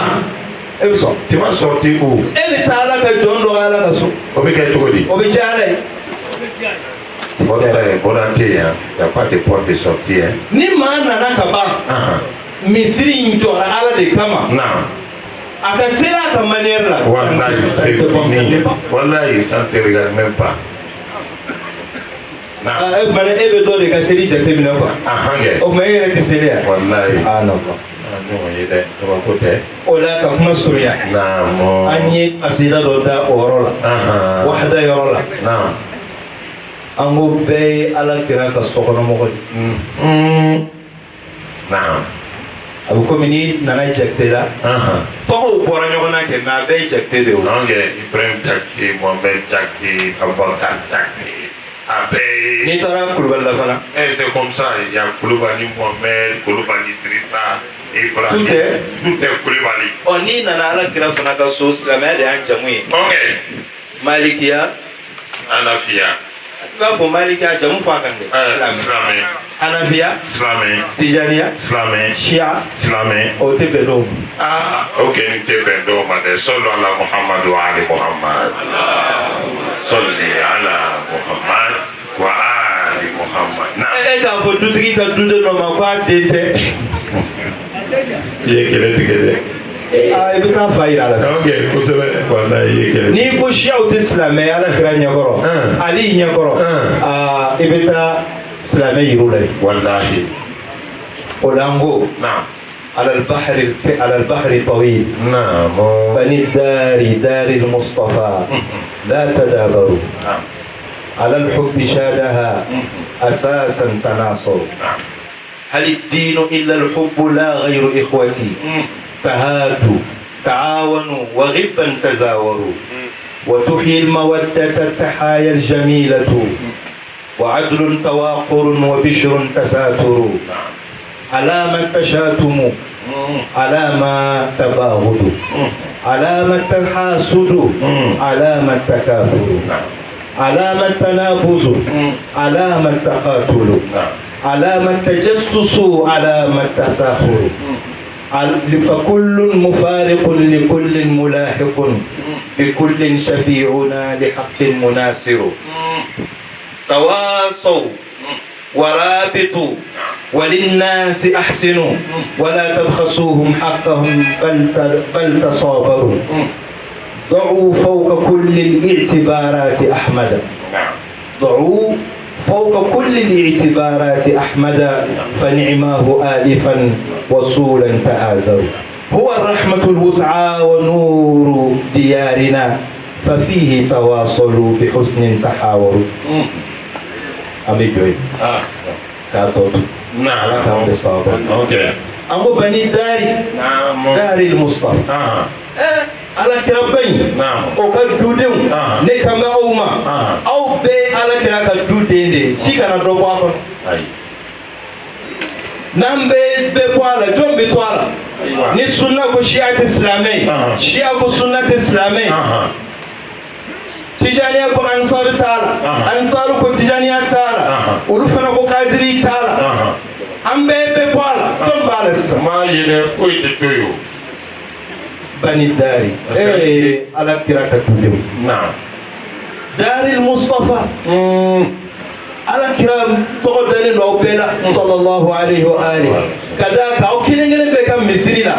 e bɛ sɔn tu vas sortir où e bɛ taa ala ka jɔn dɔgɔ ala ka so o bɛ kɛ cogo di o bɛ diya ala ye bɔra tɛ yan y a pas de porte de sortie hein ni maa nana ka ban misiri in jɔra ala de kama a ka sera a ka manière la wallahi c'est fini wallahi ça ne te regarde même pas e kumana e bɛ dɔ de ka seli jate minɛ quoi o kuma e yɛrɛ tɛ seli yan wallahi non ɲɔgɔn ye dɛ kabako tɛ o la ka kuma surunya an ye asida dɔ da o yɔrɔ la wahada yɔrɔ la an ko bɛɛ ye ala kira ka sokɔnɔmɔgɔ de a bɛ komi ni nana jakite la tɔgɔw bɔra ɲɔgɔn na kɛ mɛ a bɛɛ ye jakite de o Ibrahim Jakite Mohamed Jakite Abubakar Jakite a bɛɛ n'i taara Kulubali la fana c'est comme ça il y a Kulubali Mohamed Kulubali Idrissa Ibrahim tout est Kulubali n'i nana ala kira fana ka so silamɛya de y'an jamu ye Malikiya Hanafiya i b'a fɔ Malikiya jamu fɔ a kan dɛ Silamɛ Hanafiya Silamɛ Tijaniya Silamɛ Shia Silamɛ o tɛ bɛn dɔw ma ok nin tɛ bɛn dɔw ma dɛ sɔli ala Muhammadu wa ali Muhammad sɔli ala Muhammad wa ali Muhammad e k'a fɔ dutigi ka duden dɔ ma ko a den tɛ i ye kɛlɛ tigɛ dɛ i bɛ taa fa yira la ok kosɛbɛ wala i ye kɛlɛ n'i ko siyaw tɛ silamɛ ala kira ɲɛkɔrɔ ali ɲɛkɔrɔ i bɛ taa silamɛ yiriw la wallahi o la n ko على البحر طويل بني دار المصطفى لا تدابروا على الحب شادها أساسا تناصر هل الدين إلا الحب لا غير إخوتي فهاتوا تعاونوا وغبا تزاوروا وتحيي المودة التحايا الجميلة وعدل تواقر وبشر تساتر على ما التشاتم على ما تباغض على ما التحاسد على ما التكاثر على ما التنابز على ما التقاتل على ما التجسس على ما التساخر فكل مفارق لكل ملاحق بكل شفيعنا لحق مناصر تواصوا ورابطوا وللناس أحسنوا ولا تبخسوهم حقهم بل تصابروا ضعوا فوق كل الاعتبارات أحمد ضعوا فوق كل الاعتبارات أحمد فنعماه آلفا وصولا تآزروا هو الرحمة الوسعى ونور ديارنا ففيه تواصلوا بحسن تحاوروا أبي جوي كاتوت نعم كم بالصواب اوكي أمو بني داري نعم داري المصطفى على كربين نعم وقد دودهم نكما أوما أو بي على كراك دودين شي كان دروبا اي نامبي بقوالا جون بتوالا ni sunna ko shi'a islamai shi'a ko sunnat islamai tijaniya ko ansar taala ansar ko tijaniya taala urufana ko qadiri taala ambe be bala don balas ma yene foyti toyo bani dari ala kiraka tudum na dari al-mustafa ala kiram tɔgɔ no bela sallallahu alaihi wa alihi kada ka o kelen kelen bɛ ka misiri la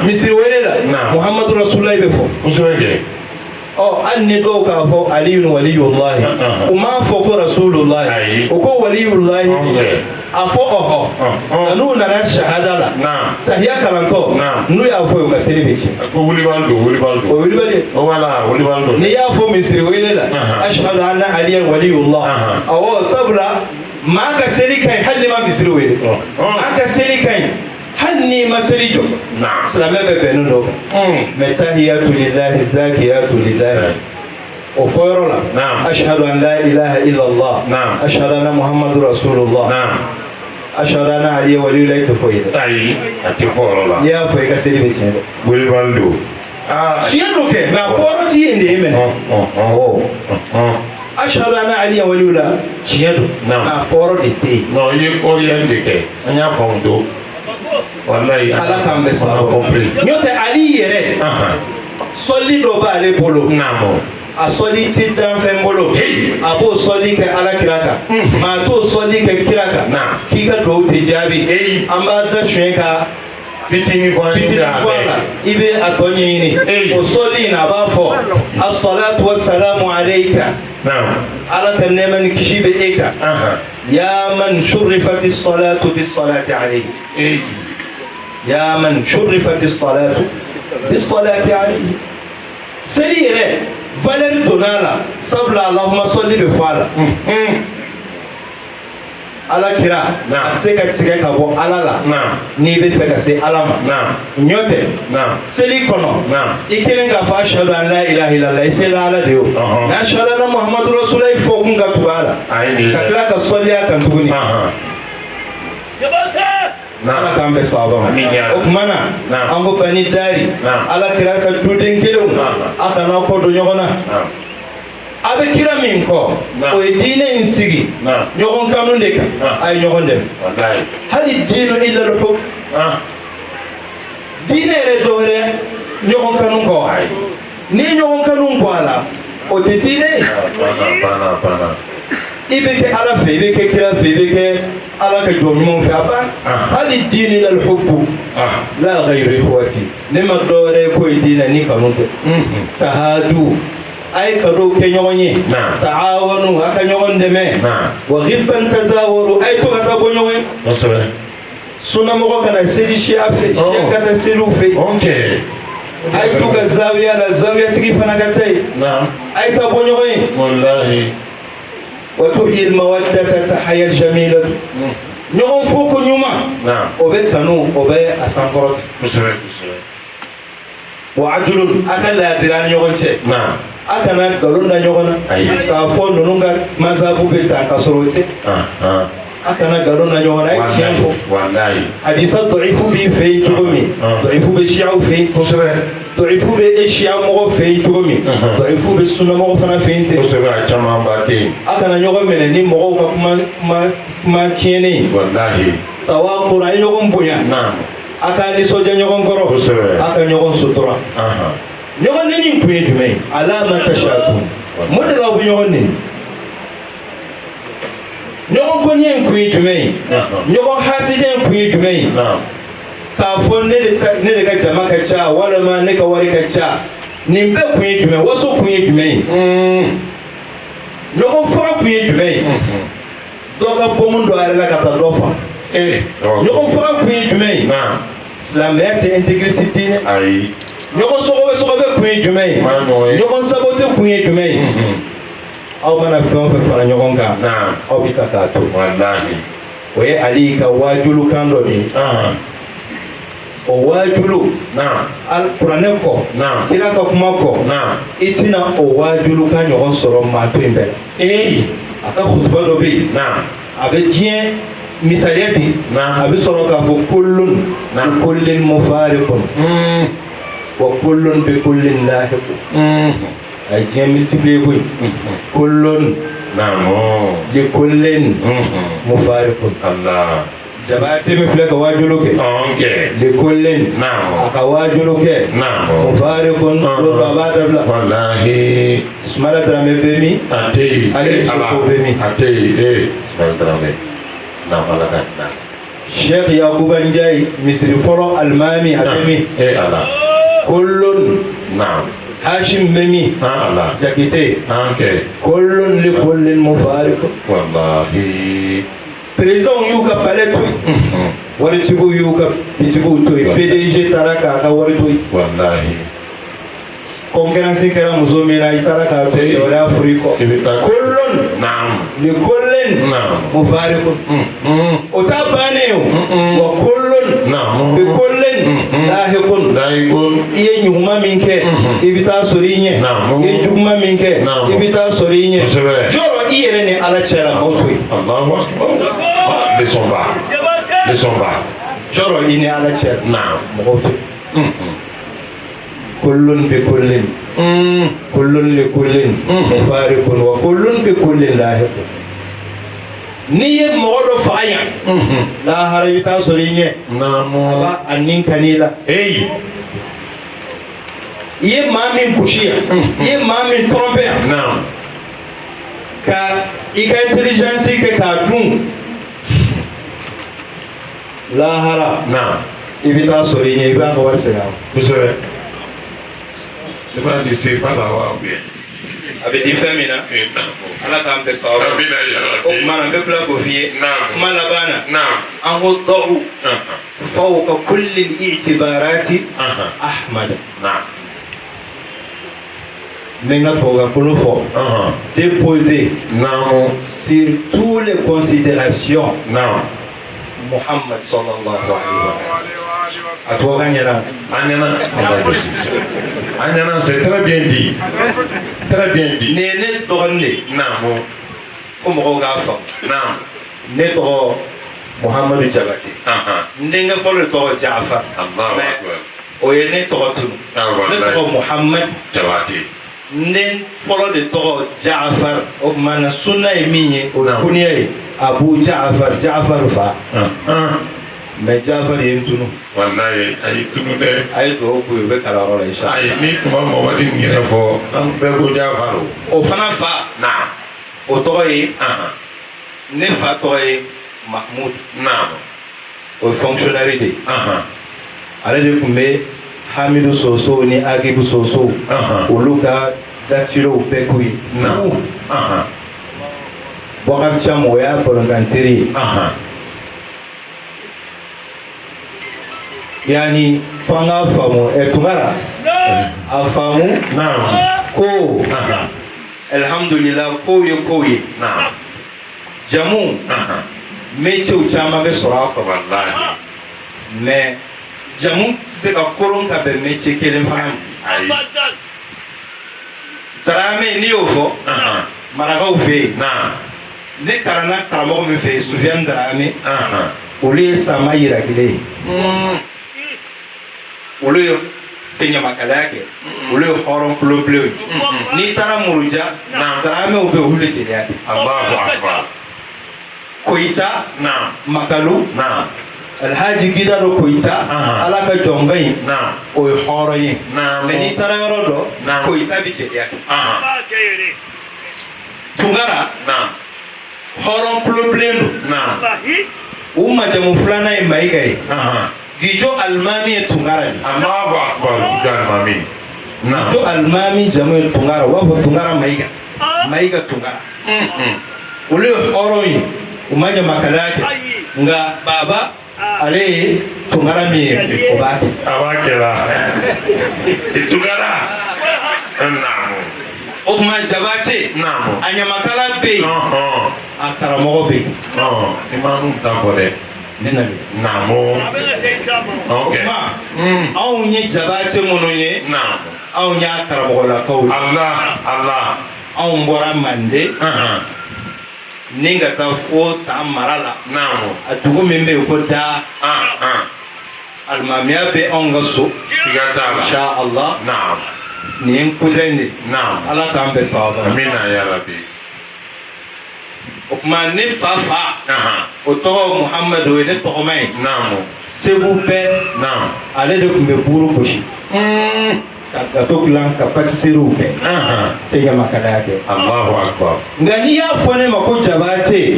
misiri wele la muhammadu rasulullah bɛ fɔ an ni dɔw k'a fɔ aliyun waliyullahi u m'a fɔ ko rasulullahi u ko waliyullahi a fɔ ɔhɔ n'u nana shahada la tahiya kalantɔ n'u y'a fɔ u ka seli bɛ tiɲɛ ko wulibali don o wulibali wala wulibali don n'i y'a fɔ misiri wele la ashhadu anna aliyan waliyullah awɔ sabula maa ka seli ka ɲi hali ni ma misiri wele maa ka seli ka ɲi hali ni ma seli jɔ silamɛ bɛ bɛnnen dɔ kan mɛ tahiyatu lillahi zakiyatu lillahi o fɔ yɔrɔ la ashhadu an la ilaha illallah ashhadu anna muhammadu rasulullah ashhadu anna aliyan waliyullah tɛ fɔ yen ayi a tɛ fɔ yɔrɔ la n'i y'a fɔ i ka seli bɛ tiɲɛ dɛ wulibali don tiɲɛ do kɛ nka fɔyɔrɔ ti yen de ye minɛ ashhadu anna aliyan waliyullah tiɲɛ do nka fɔyɔrɔ de tɛ yen non i ye kɔriyɛli de kɛ an y'a faamu don wallahi ala k'an bɛ sara n'o tɛ ali yɛrɛ sɔli dɔ b'ale bolo a sɔli ti danfɛn bolo a b'o sɔli kɛ ala kira kan maa t'o sɔli kɛ kira kan k'i ka dugawu tɛ jaabi an b'a da suɲɛ ka fitinin fɔ a la i bɛ a tɔ ɲɛɲini o sɔli in a b'a fɔ as-salatu was-salamu alayka ala ka nɛɛma ni kisi bɛ e kan ya man shurrifati as-salatu bis-salati alayhi يا من شرفت الصلاة بالصلاة عليه سريرة فالر دونالا صبلا اللهم صل بفعل على كرا سيكا سيكا بو على لا نيبت فكسي على ما نيوتي سلي كونو إكلين كفا أشهد أن لا إله إلا الله يسيلا على ديو أشهد أن محمد رسول الله فوقن كتبالا كتلا كصليا كنتبني ala k'an bɛ sahaba ma o tuma na an ko bani dari ala kira ka duden kelenw a kana kɔ don ɲɔgɔn na a bɛ kira min kɔ o ye diinɛ in sigi ɲɔgɔn kanu de kan a ye ɲɔgɔn dɛmɛ hali diinu illa al-hub diinɛ yɛrɛ dɔ wɛrɛ ɲɔgɔn kanu kɔ ayi ni ɲɔgɔn kanu kɔ a la o tɛ diinɛ ye i bɛ kɛ ala fɛ i bɛ kɛ kira fɛ i bɛ kɛ ala ka jɔn ɲumanw fɛ a ban hali diini la al-hubbu la ghayru ikhwati ne ma dɔ wɛrɛ ko ye diinɛ ni kanu tɛ tahadu a ye cadeau kɛ ɲɔgɔn ye taawanu a ka ɲɔgɔn dɛmɛ wa ghibban tazawaru a ye to ka taa bɔ ɲɔgɔn ye sunnamɔgɔ kana seli siya fɛ siya ka taa seliw fɛ a ye to ka zawiya la zawiyatigi fana ka taa yen a ye taa bɔ ɲɔgɔn ye وتحيي المودة تحيا الجميلة نعم فوق نيوما وبكنو وبي أسانكروت وعجل أكل لازلان يغن شيء أكنا قلنا يغن كافون نونغا مذهب بيتا كسروتي أكنا قلنا يغن أي شيء حديثة ضعيف بي في جومي ضعيف بشيع في ضعيف بأشياء مغو في جومي ضعيف بالسنة مغو فنا في انت أكنا يغن من ني مغو ما تيني تواقر أي يغن بنيا أكنا لسوجا يغن كرو أكنا يغن سطرة يغن نين كوين جمعي على ما تشاءتون مدلا بيغن نين ɲɔgɔn kɔniya in kun ye jumɛn ye ɲɔgɔn hasidiya in kun ye jumɛn ye k'a fɔ ne de ka jama ka ca walima ne ka wari ka ca nin bɛɛ kun ye jumɛn waso kun ye jumɛn ye ɲɔgɔn faga kun ye jumɛn ye dɔ ka bɔ mun don a yɛrɛ la ka taa dɔ fa ɲɔgɔn faga kun ye jumɛn ye silamɛya tɛ intégrité diinɛ ɲɔgɔn sɔgɔbɛ kun ye jumɛn ye ɲɔgɔn sabote kun ye jumɛn ye aw mana fɛn o fɛn fara ɲɔgɔn kan aw bɛ ta k'a to o ye Ali ka waajulu kan dɔ de ye o waajulu kuranɛ kɔ kira ka kuma kɔ i tɛna o waajulu kan ɲɔgɔn sɔrɔ maa to in bɛɛ la a ka kutuba dɔ bɛ yen a bɛ diɲɛ misaliya di a bɛ sɔrɔ k'a fɔ kullun bi kullin mufarikun wa kullun bi kullin lahiqun a ye diɲɛ multiplier koyi kullun bi kullin mufarikun jabaate min filɛ ka waajulu kɛ bi kullin a ka waajulu kɛ mufarikun o ba b'a dabila Sumala Dramé bɛ min ale soso bɛ min Sheikh Yakuba Njai Misiri fɔlɔ Alimami a bɛ min kullun Hashim bɛ min Jakite kullun li kullin mufarikun président y'u ka palais to yen waritigiw y'u ka bitigiw to yen PDG taara k'a ka wari to yen concurrence kɛra muso min na i taara k'a to yen o y'a furu i kɔ kullun li kullin mufarikun o t'a bannen o wa kullun bi kullin lahiqun i ye ɲuman min kɛ i bɛ taa sɔrɔ i ɲɛ i ye juguman min kɛ i bɛ taa sɔrɔ i ɲɛ jɔrɔ i yɛrɛ ni Ala cɛla maaw to yen jɔrɔ i ni Ala cɛla mɔgɔw to yen kullun bi kullin kullun li kullin mufarikun wa kullun bi kullin lahiqun n'i ye mɔgɔ dɔ faga yan lahara i bɛ taa sɔrɔ i ɲɛ a b'a a nin kan'i la i ye maa min gosi yan i ye maa min tromper yan ka i ka intelligence kɛ k'a dun lahara i bɛ taa sɔrɔ i ɲɛ i b'a ka wari segin a ma. A bɛ di fɛn min na Ala k'an bɛɛ sababu o tuma na n bɛ tila k'o f'i ye kuma laban na an ko dɔw fawqa kulli i'tibarati Ahmad n bɛ n ka tubabukan fɔ déposer sur toutes les considérations Muhammad sallallahu alayhi wa sallam. A tubabukan ɲɛna c'est très bien dit. Très bien dit. Ne dɔgɔnin de ko mɔgɔw k'a faamu ne tɔgɔ Muhamadu Jabate n denkɛ fɔlɔ de tɔgɔ Jafar o ye ne tɔgɔ tunu ne tɔgɔ Muhamad Jabate n den fɔlɔ de tɔgɔ Jafar o tuma na sunna ye min ye o ye kuniya ye Abu Jafar fa mais Jafar ye n tunu wallahi a y'i tunu dɛ a ye dugawu k'u ye u bɛ kalanyɔrɔ la inshallah ayi ni tuma Mamadi nin yɛrɛ fɔ an bɛɛ ko Jafar o fana fa o tɔgɔ ye ne fa tɔgɔ ye Mahmud o ye fonctionnaire de ye ale de tun bɛ Hamidu Soso ni Agibu Soso olu ka dactylo bɛɛ k'u ye fu Bokar Cham o y'a balɔntanteri ye yani f'an k'a faamu Tunkara a faamu ko alhamdulillah ko ye jamu métier caman bɛ sɔrɔ a kɔnɔ mais jamu tɛ se ka kolon ka bɛn métier kelen fana ma Dramé n'i y'o fɔ marakaw fɛ yen ne kalanna karamɔgɔ min fɛ yen Soufiane Dramé olu ye sama yira kelen ye olu ye tɛ ɲamakalaya kɛ olu ye hɔrɔn kulobilenw ye n'i taara Muruja Dramé bɛ olu de jeliya kɛ Koyita Makalu Alhaji Gidado Koyita Ala ka jɔnba in o ye hɔrɔn ye mais n'i taara yɔrɔ dɔ Koyita bɛ jeliya kɛ Tunkara hɔrɔn kulobilen don u majamu filanan ye Mayiga ye Gijo Alimami ye Tunkara ye Gijo Alimami jamu ye Tunkara u b'a fɔ Tunkara Mayiga Tunkara olu ye hɔrɔn ye u ma ɲamakalaya kɛ nka baba ale tungara mi o b'a kɛ. A b'a kɛ la. Tungara. Naamu. O tuma Jabate. Naamu. A ɲamakala bɛ yen. A karamɔgɔ bɛ yen. Imamu t'a fɔ dɛ. Ne nana. Naamu. O tuma anw ye Jabate minnu ye. Naamu. Anw y'a karamɔgɔlakaw ye. Allah. Anw bɔra Mande. Ni ka taa fo San Mara la. Naamu. A dugu min bɛ yen ko Da. Alimamiya bɛ anw ka so. Siga t'a la. Insha Allah. Naamu. Nin ye n cousin de. Naamu. Ala k'an bɛn sababa. Amina ya Rabbi. O tuma ne fa. O tɔgɔ Muhamadu o ye ne tɔgɔma ye. Naamu. Segu bɛɛ. Naamu. Ale de tun bɛ buru gosi. Ka gato dilan ka pâtisseries kɛ. Tɛ ɲamakalaya kɛ. Allahu akbar. Nka n'i y'a fɔ ne ma ko Jabate.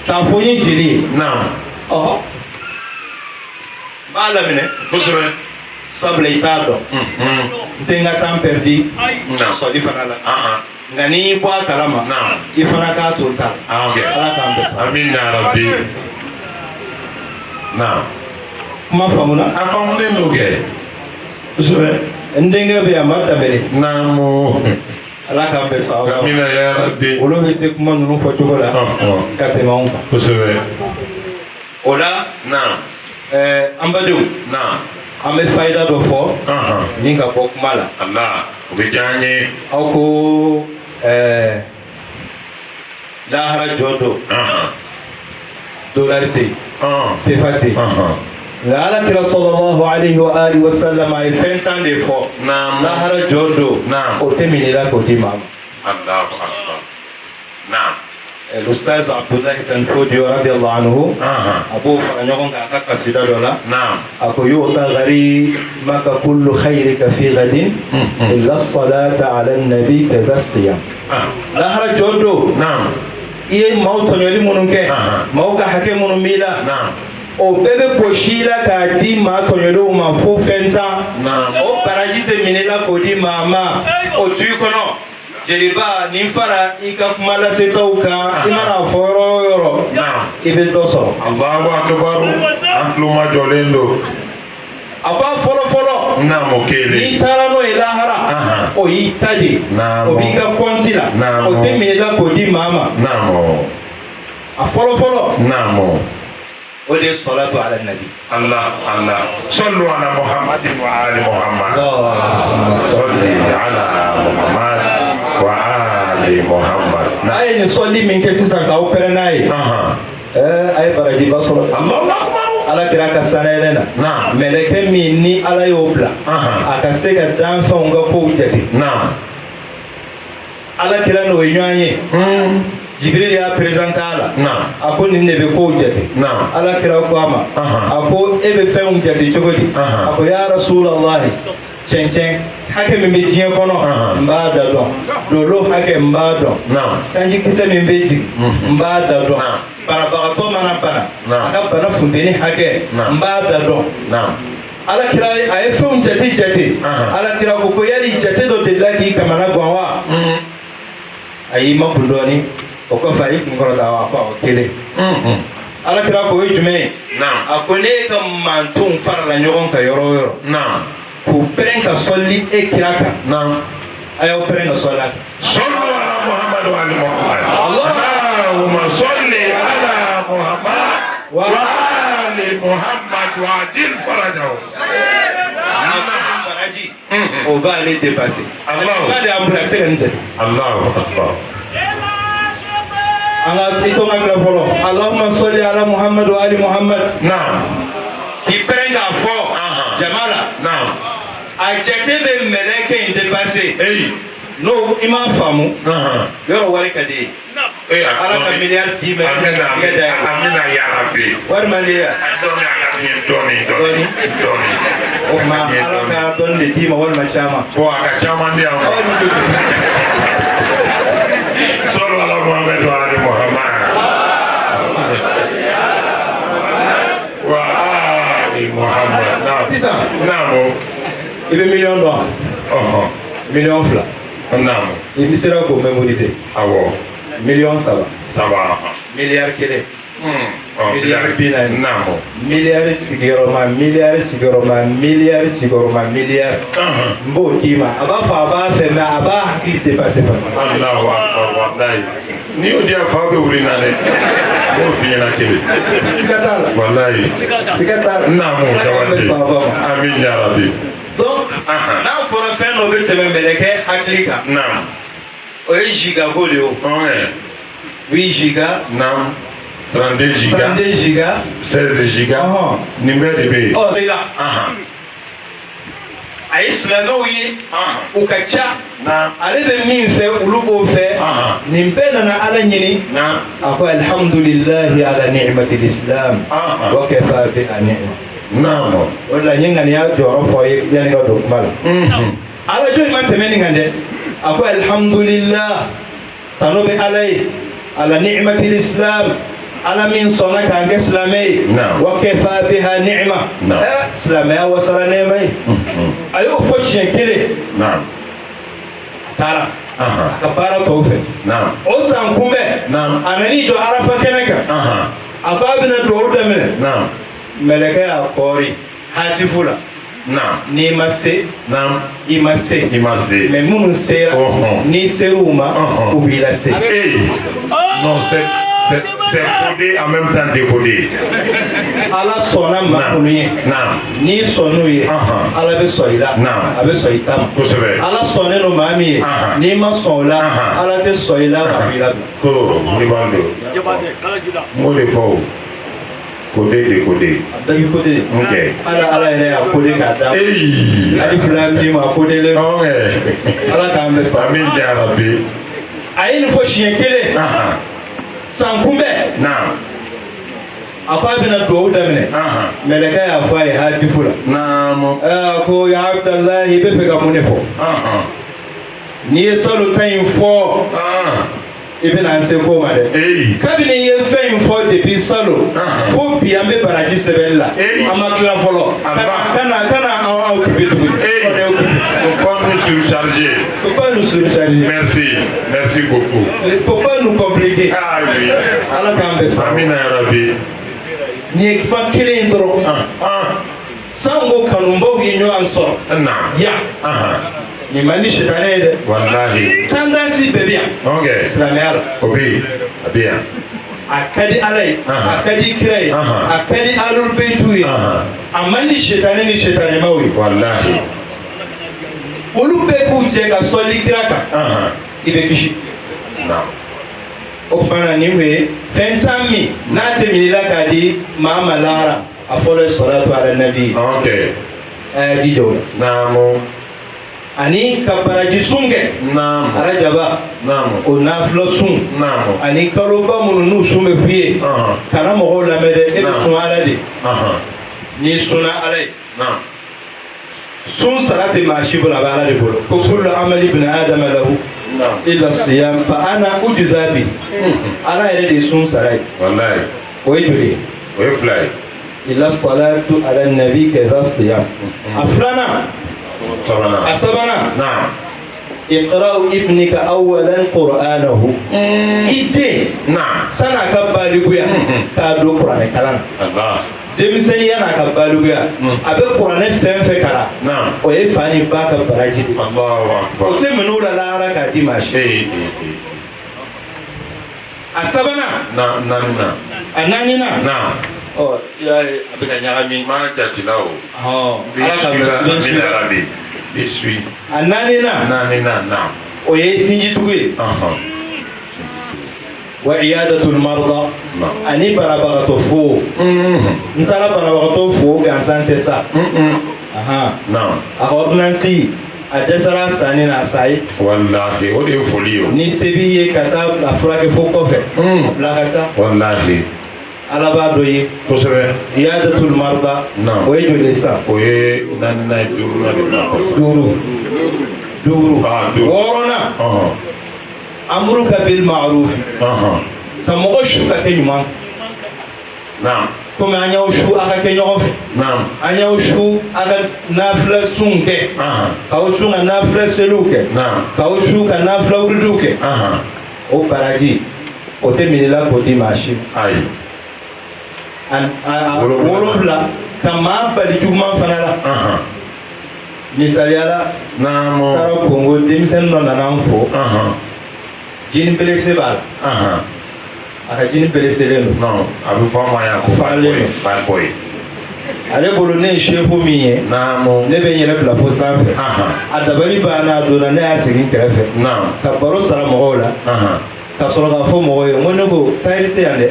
K'a fɔ n ye jeli ye. Naamu. Ɔhɔ. N b'a laminɛ. Kosɛbɛ. Sabula i t'a dɔn. N tɛ n ka temps perdu. Sɔli fana la. Nka n'i y'i bɔ a kalama. I fana k'a to n ta. Ala k'an bɛn sababa. Amin ya Rabbi. Naam. Kuma faamuna. A faamulen don kɛ. Kosɛbɛ. N denkɛ bɛ yan ma dabere. Naamu. Ala k'an bɛn sababa. Amina ya Rabbi. Olu bɛ se kuma ninnu fɔcogo la. Ka tɛmɛ anw kan. Kosɛbɛ. O la. Naam. An badenw. Naam. An bɛ fayida dɔ fɔ. Ni ka bɔ kuma la. Allah. O bɛ diya an ye. Aw ko lahara jɔ don. Dolari tɛ yen. Sefa tɛ yen. Nka Alakira sallallahu alayhi wa alihi wa sallam a ye fɛn tan de fɔ. Lahara jɔ don. O tɛ minɛ k'o di maa ma. Allahu akbar. Naam. L'Ustaz Abdullahi Tanfodiyo radiyallahu anhu. A b'o fara ɲɔgɔn kan a ka kasida dɔ la. A ko yu'ta gharimaka kullu khayrika fi ghadin illa as-salata ala an-nabi kadha as-siyam. Lahara jɔ don. I ye maaw tɔɲɔli minnu kɛ. Maaw ka hakɛ minnu b'i la. O bɛɛ bɛ gosi la k'a di maa tɔɲɔlenw ma fo fɛn tan. O baraji tɛ minɛ la k'o di maa ma. O tu i kɔnɔ. Jeliba nin fara I ka kuma lasetaw kan. I mana fɔ yɔrɔ o yɔrɔ. I bɛ dɔ sɔrɔ. Allahu akbar. An tulo majɔlen don. A b'a fɔlɔ-fɔlɔ. Naamu kelen. N'i taara n'o ye lahara. O y'i ta de. O b'i ka kɔnti la. O tɛ minɛ la k'o di maa ma. A fɔlɔ-fɔlɔ. Naamu. O de ye salatu ala nabi. Allah. Sallu ala Muhammadin wa ali Muhammad. Salli ala Muhammad wa ali Muhammad. A ye nin sɔli min kɛ sisan k'aw pɛrɛn n'a ye. A ye barajiba sɔrɔ. Ala kira ka sanayɛlɛ na. Mɛlɛkɛ min ni Ala y'o bila. A ka se ka danfɛnw ka kow jate. Ala kira n'o ye ɲɔgɔn ye. Jibril y'a présenté a la. A ko nin de bɛ kow jate. Ala kira ko a ma. A ko e bɛ fɛnw jate cogo di. A ko ya Rasulallahi cɛncɛn hakɛ min bɛ diɲɛ kɔnɔ n b'a da dɔn. Lolo hakɛ n b'a dɔn. Sanjikisɛ min bɛ jigin n b'a da dɔn. Banabagatɔ mana bana a ka bana funteni hakɛ n b'a da dɔn. Ala kira a ye fɛnw jate. Ala kira ko yali jate dɔ delila k'i kamana gan wa. A y'i makun dɔɔni. O kɔfɛ a y'i kun kɔrɔta a ko awɔ kelen. Ala kira ko o ye jumɛn ye. A ko ne ka mantonw farala ɲɔgɔn kan yɔrɔ o yɔrɔ. K'u pɛrɛn ka sɔli e kira kan. A y'aw pɛrɛn ka sɔli a kan. Sallu ala Muhammad wa ali Muhammad. Allahumma salli ala Muhammad wa ali Muhammad wa ajil farajahu. O b'ale dépasser. B'ale remplacer ka nin jate. Allahu akbar. An ka i to ka kila fɔlɔ. Allahumma salli ala Muhammad wa ali Muhammad. K'i pɛrɛn k'a fɔ jama la. A jate bɛ mɛlɛkɛ in dépasser. N'o I m'a faamu. Yɔrɔ wari ka di ye. Ala ka miliyari d'i ma. Amina ya Rabbi. Wari man di ye. Dɔɔni. O tuma Ala ka dɔɔni de d'i ma walima caman. Bon a ka caman di yan. Sallu ala Muhammad wa ali Muhammad. Wa ali Muhammad. Sisan. Naamu. I bɛ miliyɔn dɔn. Miliyɔn 2. Naamu. I bɛ sera k'o mémoriser. Awɔ. Miliyɔn 3. Saba. Miliyari 1. miliyari 40. miliyari sigiyɔrɔma miliyari n b'o d'i ma a b'a fɔ a b'a fɛ mais a b'a hakili dépassé fana. Allahu akbar wallahi ni y'o di a fa bɛ wuli na dɛ n'o f'i ɲɛna kelen. siga t'a la wallahi siga t'a la. naamu jawati amin ya rabbi. donc n'a fɔra fɛn dɔ bɛ tɛmɛ mɛlɛkɛ hakili kan. naam. o ye giga ko de ye o. 8 giga. naam. 32 giga. 16 giga. nin bɛɛ de bɛ yen. a ye silamɛw ye u ka ca ale bɛ min fɛ olu b'o fɛ nin bɛɛ nana ala ɲini a ko alhamdulillahi ala ni'matil islam wa kafa bi ni'ma o la n ye ŋaniya jɔyɔrɔ fɔ ye yanni ka don kuma la ala jɔn ma tɛmɛ nin kan dɛ a ko alhamdulillah tano bɛ ala ye ala ni'matil islam ala min sɔnna k'an kɛ silamɛ ye wa kafa biha ni'ma silamɛya wasala nɛɛma ye a y'o fɔ siɲɛ kelen a taara a ka baara tɔw fɛ o san kunbɛn a nan'i jɔ arafa kɛnɛ kan a ko a bɛna dugawu daminɛ mɛlɛkɛ y'a kɔɔri hatifu la n'i ma se i ma se mais minnu sera n'i ser'u ma u b'i lase. non c'est codé en même temps décodé. ala sɔnna maa minnu ye n'i sɔnn'u ye ala bɛ sɔn i la a bɛ sɔn i ta ma ala sɔnnen don maa min ye n'i ma sɔn o la ala tɛ sɔn i la a b'i labila. ko ni b'an don n b'o de fɔ o codé décodé. bɛɛ bɛ codé. ok ala yɛrɛ y'a codé k'a d'a ma hali fila min ma codé len don ala k'an bɛ sɔn. amin ya rabbi. a ye nin fɔ siɲɛ kelen san kunbɛn a ko a bɛna dugawu daminɛ mɛlɛkɛ y'a fɔ a ye hatifu la a ko ya abdalahi i bɛ fɛ ka mun de fɔ n'i ye salo ta in fɔ i bɛna an se ko ma dɛ kabini i ye fɛn in fɔ depuis salo fo bi an bɛ baraji sɛbɛnni la an ma tila fɔlɔ kana aw occupé tuguni. Faut pas nous surcharger. Faut pas nous surcharger. Merci beaucoup. Faut pas nous compliquer. Ah oui. ala k'an bɛ sɔn. amina ya rabbi. nin ye kuma kelen in dɔrɔn sango kanubaw ye ɲɔgɔn sɔrɔ yan nin man di sitanɛ ye dɛ wallahi tendance bɛɛ bɛ yan silamɛya la o bɛ yen a bɛ yan a ka di ala ye a ka di kira ye a ka di alul beitu ye a man di sitanɛ ni sitanɛmaw ye wallahi olu bɛɛ k'u jɛ ka sɔli kira kan i bɛ kisi o fana nin ye fɛn tan min n'a tɛmɛnila k'a di maa ma lahara a fɔlɔ ye salatu ala nabi a y'a jija o la ani ka baraji sun kɛ arajaba o nafila sun ani kaloba minnu n'u sun bɛ f'i ye kana mɔgɔw lamɛn dɛ e bɛ sun ala de n'i sunna ala ye sun sara tɛ maa si bolo a bɛ ala de bolo ko kullu amali ibn adama lahu illa siyam fa ana ujza bi ala yɛrɛ de ye sun sara ye o ye joli ye o ye fila ye illa salatu ala nabi kaza siyam a filanan a sabanan iqra'u ibnika awwalan qur'anahu i den san'a ka baliguya k'a don kuranɛ kalan na denmisɛnnin yan'a ka baliguya a bɛ kuranɛ fɛn fɛn kalan o ye fa ni ba ka baraji de o tɛ minɛ u la lahara k'a di maa si a sabanan a naaninan ɔ i y'a ye a bɛ ka ɲagami ma jati la o ala ka a naaninan o ye sinjitugu ye wa iyadatul marda ani banabagatɔ fo n taara banabagatɔ fo gansan tɛ sa a ka ordonnance a dɛsɛra sanni na a sa ye wallahi o de ye foli ye ni se b'i ye ka taa a furakɛ fo kɔfɛ bila ka taa wallahi ala b'a dɔ ye kosɛbɛ iyadatul marda o ye joli sa o ye naaninan ye duuru wɔɔrɔnan amuruka bil ma'ruf ka mɔgɔ su ka kɛ ɲuman komi an y'aw su a ka kɛ ɲɔgɔn fɛ an y'aw su a ka nafila sun kɛ k'aw su ka nafila seliw kɛ k'aw su ka nafila wuridiw kɛ o baraji o tɛ minɛla k'o di maa si wolonfila ka maa bali juguman fana la misaliyala taara Kongo denmisɛnnin dɔ nana an fo jini belese b'a la a ka jini beleselen don a bɛ fɔ a ma yan ko bad boy ale bolo ne ye shefu min ye ne bɛ n yɛrɛ bila fo sanfɛ a dabali banna a donna ne y'a segin kɛrɛfɛ ka baro sara mɔgɔw la ka sɔrɔ k'a fɔ mɔgɔw ye n ko ne ko tayiri tɛ yan dɛ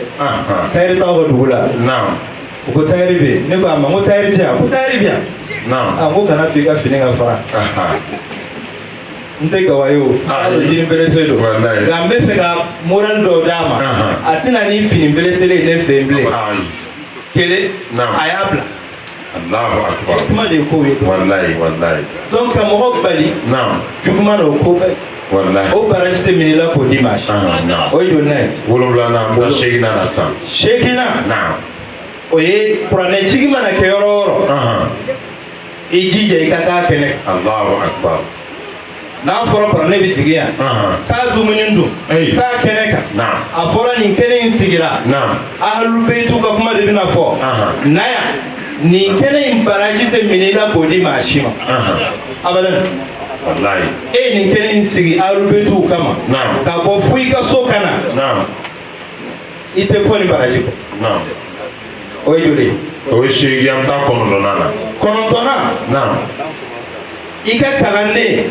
tayiri t'aw ka dugu la u ko tayiri bɛ yen ne ko a ma n ko tayiri tɛ yan ko tayiri bɛ yan n ko kana to i ka fini ka fara n tɛ gawa ye o hali jini belese don nka n bɛ fɛ ka moral dɔw d'a ma a tɛna ni fini beleselen ye ne fɛ yen bilen kelen a y'a bila Allahu akbar kuma de ye kow ye wallahi donc ka mɔgɔ bali juguman na o ko bɛɛ wallahi o baraji tɛ minɛ i la k'o dimanche o ye joli n'a ye wolonwula na segina na san segina o ye kuranɛtigi mana kɛ yɔrɔ o yɔrɔ i jija i ka k'a kɛnɛ Allahu akbar n'a fɔra kuranɛ bɛ jigin yan taa dumuni dun taa kɛnɛ kan a fɔra nin kɛnɛ in sigira ahalu beyitu ka kuma de bɛna fɔ na yan nin kɛnɛ in baraji tɛ minɛ i la k'o di maa si ma abadan e ye nin kɛnɛ in sigi ahalu beyituw kama ka bɔ fo i ka so ka na i tɛ fɔ nin baraji kɔ o ye joli ye o ye seegin an bɛ taa kɔnɔntɔnnan na kɔnɔntɔnnan i ka kalanden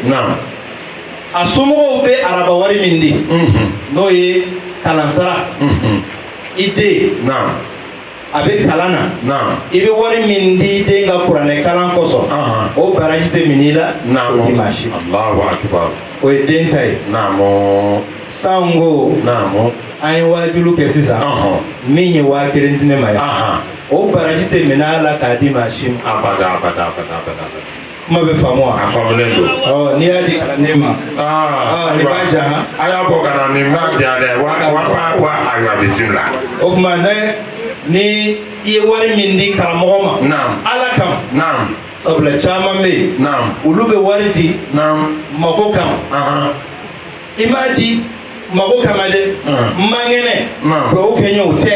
a somɔgɔw bɛ araba wari min di n'o ye kalansara i den a bɛ kalan na i bɛ wari min di i den ka kuranɛ kalan kosɔn o baraji tɛ minɛ i la o di maa si o ye den ta ye sango an ye wajulu kɛ sisan min ye 1000 di ne ma ye o baraji tɛ minɛ a la k'a di maa si ma abada kuma bɛ faamu wa? A faamulen don. N'i y'a di kalanden ma. Ni b'a jan. A y'a bɔ ka na nin b'a jan dɛ wa ayiwa bisimila. O tuma ni i ye wari min di karamɔgɔ ma. Ala kama. Sabula caman bɛ yen. Olu bɛ wari di. Mako kama. I m'a di mako kama dɛ. N man kɛnɛ. Dugawu kɛ n ye o tɛ.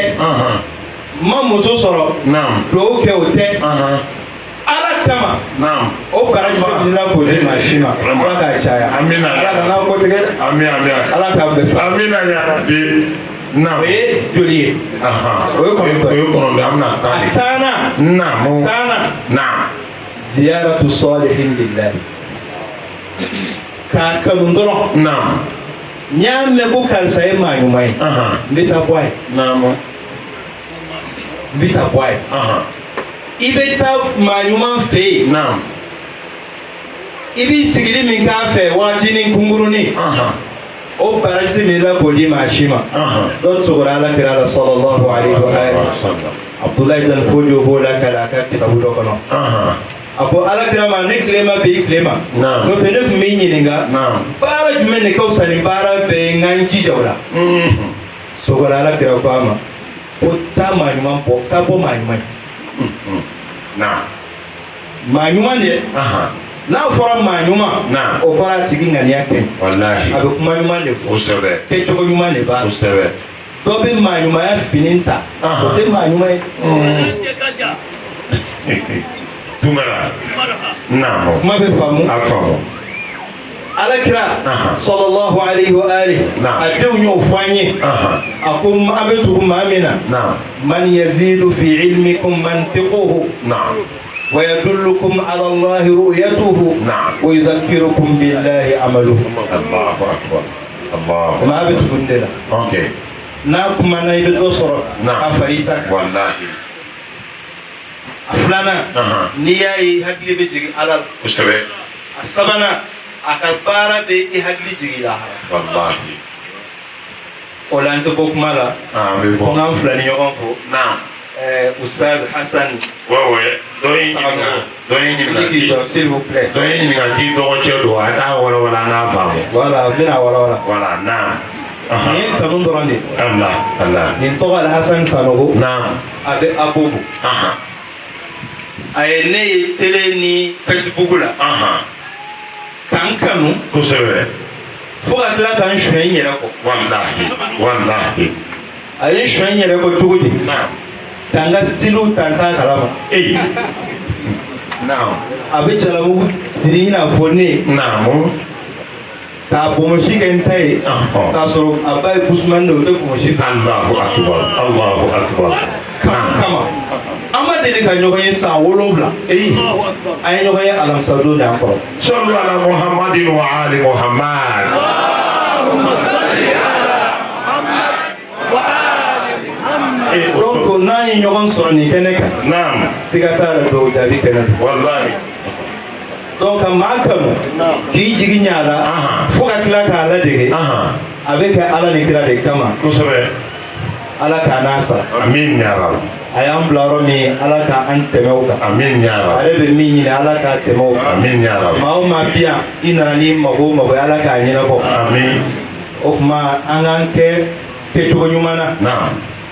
N ma muso sɔrɔ. Dugawu kɛ o tɛ. Ala kama o baraji bɛ minɛ k'o di maa si ma Ala k'a caya Ala ka n'aw ko tigɛ Ala k'a bɛn sa o ye joli ye o ye kɔnɔntɔn a taana ziyaratu salihin lillahi k'a kanu dɔrɔn n y'a mɛn ko karisa ye maa ɲuman ye n bɛ taa bɔ a ye n bɛ taa bɔ a ye i bɛ taa maa ɲuman fɛ yen i b'i sigili min k'a fɛ waatinin kunkurunin o baraji min la k'o di maa si ma dɔ tugura Alakira la sallallahu alaihi wa sallam Abdulayi Dan Fojo b'o la ka a ka kitabu dɔ kɔnɔ a ko Alakira ma ne tilema bɛ i tilema n'o tɛ ne tun b'i ɲininka baara jumɛn de ka fisa ni baara bɛɛ ye n ka n jija o la sogora Alakira ko a ma ko taa maa ɲuman bɔ taa bɔ maa ɲuman ye maa ɲuman de n'a fɔra maa ɲuman o fɔra a tigi ŋaniya kɛ a bɛ kuma ɲuman de fɔ kɛcogo ɲuman de b'a la dɔ bɛ maa ɲumanya fini ta o tɛ maa ɲuman ye kuma bɛ faamu Alakira sallallahu alaihi wa alihi a denw y'o fɔ an ye a ko an bɛ tugu maa min na man yazidu fi ilmikum mantiquhu wa yadullukum ala Allahi ru'yatuhu wa yudhakkirukum billahi amaluhu Allahu akbar maa bɛ tugu ne la n'a kuma na i bɛ dɔ sɔrɔ a fa i ta wallahi a filanan n'i y'a ye hakili bɛ jigin Ala la kosɛbɛ a sabanan a ka baara bɛ i hakili jigin lahara o la n tɛ bɔ kuma la ko n k'an fila ni ɲɔgɔn fo Ustaz Hasan dɔ y'i ɲininka s'il vous plaît k'i dɔgɔcɛ don a t'a walawala an k'a faamu voilà n bɛna walawala nin ye kanu dɔrɔn de ye nin tɔgɔ Alhasan Sanogo a bɛ Abobo a ye ne ye télé ni Facebook la k'an kanu kosɛbɛ fo ka tila k'an suɲɛ n yɛrɛ kɔ wallahi a ye n suɲɛ n yɛrɛ kɔ cogo di kanga stilu tanta kalama Naam. abe jalamu sirina fone Naam. ta bomoshi kentai ta soro abai kusman do te bomoshi Allahu akbar. Allahu akbar. kama amma de ka nyogo yin sa wolobla ay nyogo yin alam sadu da ko Sallu ala Muhammadin wa ali Muhammad. Allahumma salli ala Muhammad wa ali Muhammad. donc na yin nyogo soro ni keneka Naam. sigata do jabi kenan Wallahi. donc makam ki jigi nyala fo ka kila ka ala dege avec ala ni kira de kama Kusabe. ala ka nasa Amin ya Rab. ayam blaro mi ala ka an temeuka Amin ya Rab. ale be min ni ala ka temeuka Amin ya Rab. ma o ma biya ina ni mago ala ka nyina ko Amin. o kuma an kan ke cogo ɲumana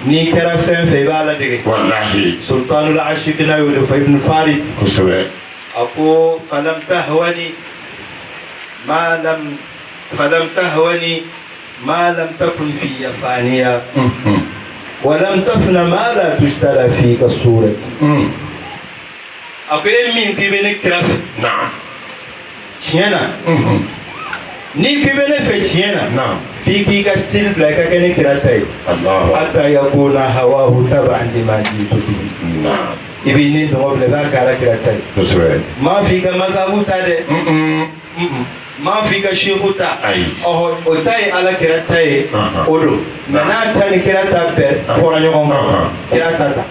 ni kɛra fɛn fɛn i b'a ladege wallahi sultanul ashikina y'o de fɔ ibn farid kosɛbɛ a ko falam tahwani ma lam takun fi faniya ولم تفن ما لا تشترى في كالصورة أقول من كبني كراف نعم تيانا ni kibene fe tiena fi ki ka still black ka kene kiratai Allah hatta yakuna hawahu taban lima jitu ibini doble ba kara kiratai ma fi ka mazabu ta de ma fi ka shehuta oh o tai ala kiratai odo na ta ni kirata pe fora nyogon kirata ta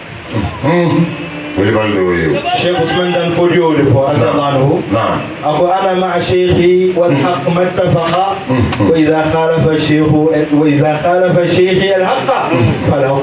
شيخ عثمان دان فوديو رضي الله عنه أقول أنا مع شيخي والحق ما اتفقا وإذا خالف الشيخ شيخي الحق فله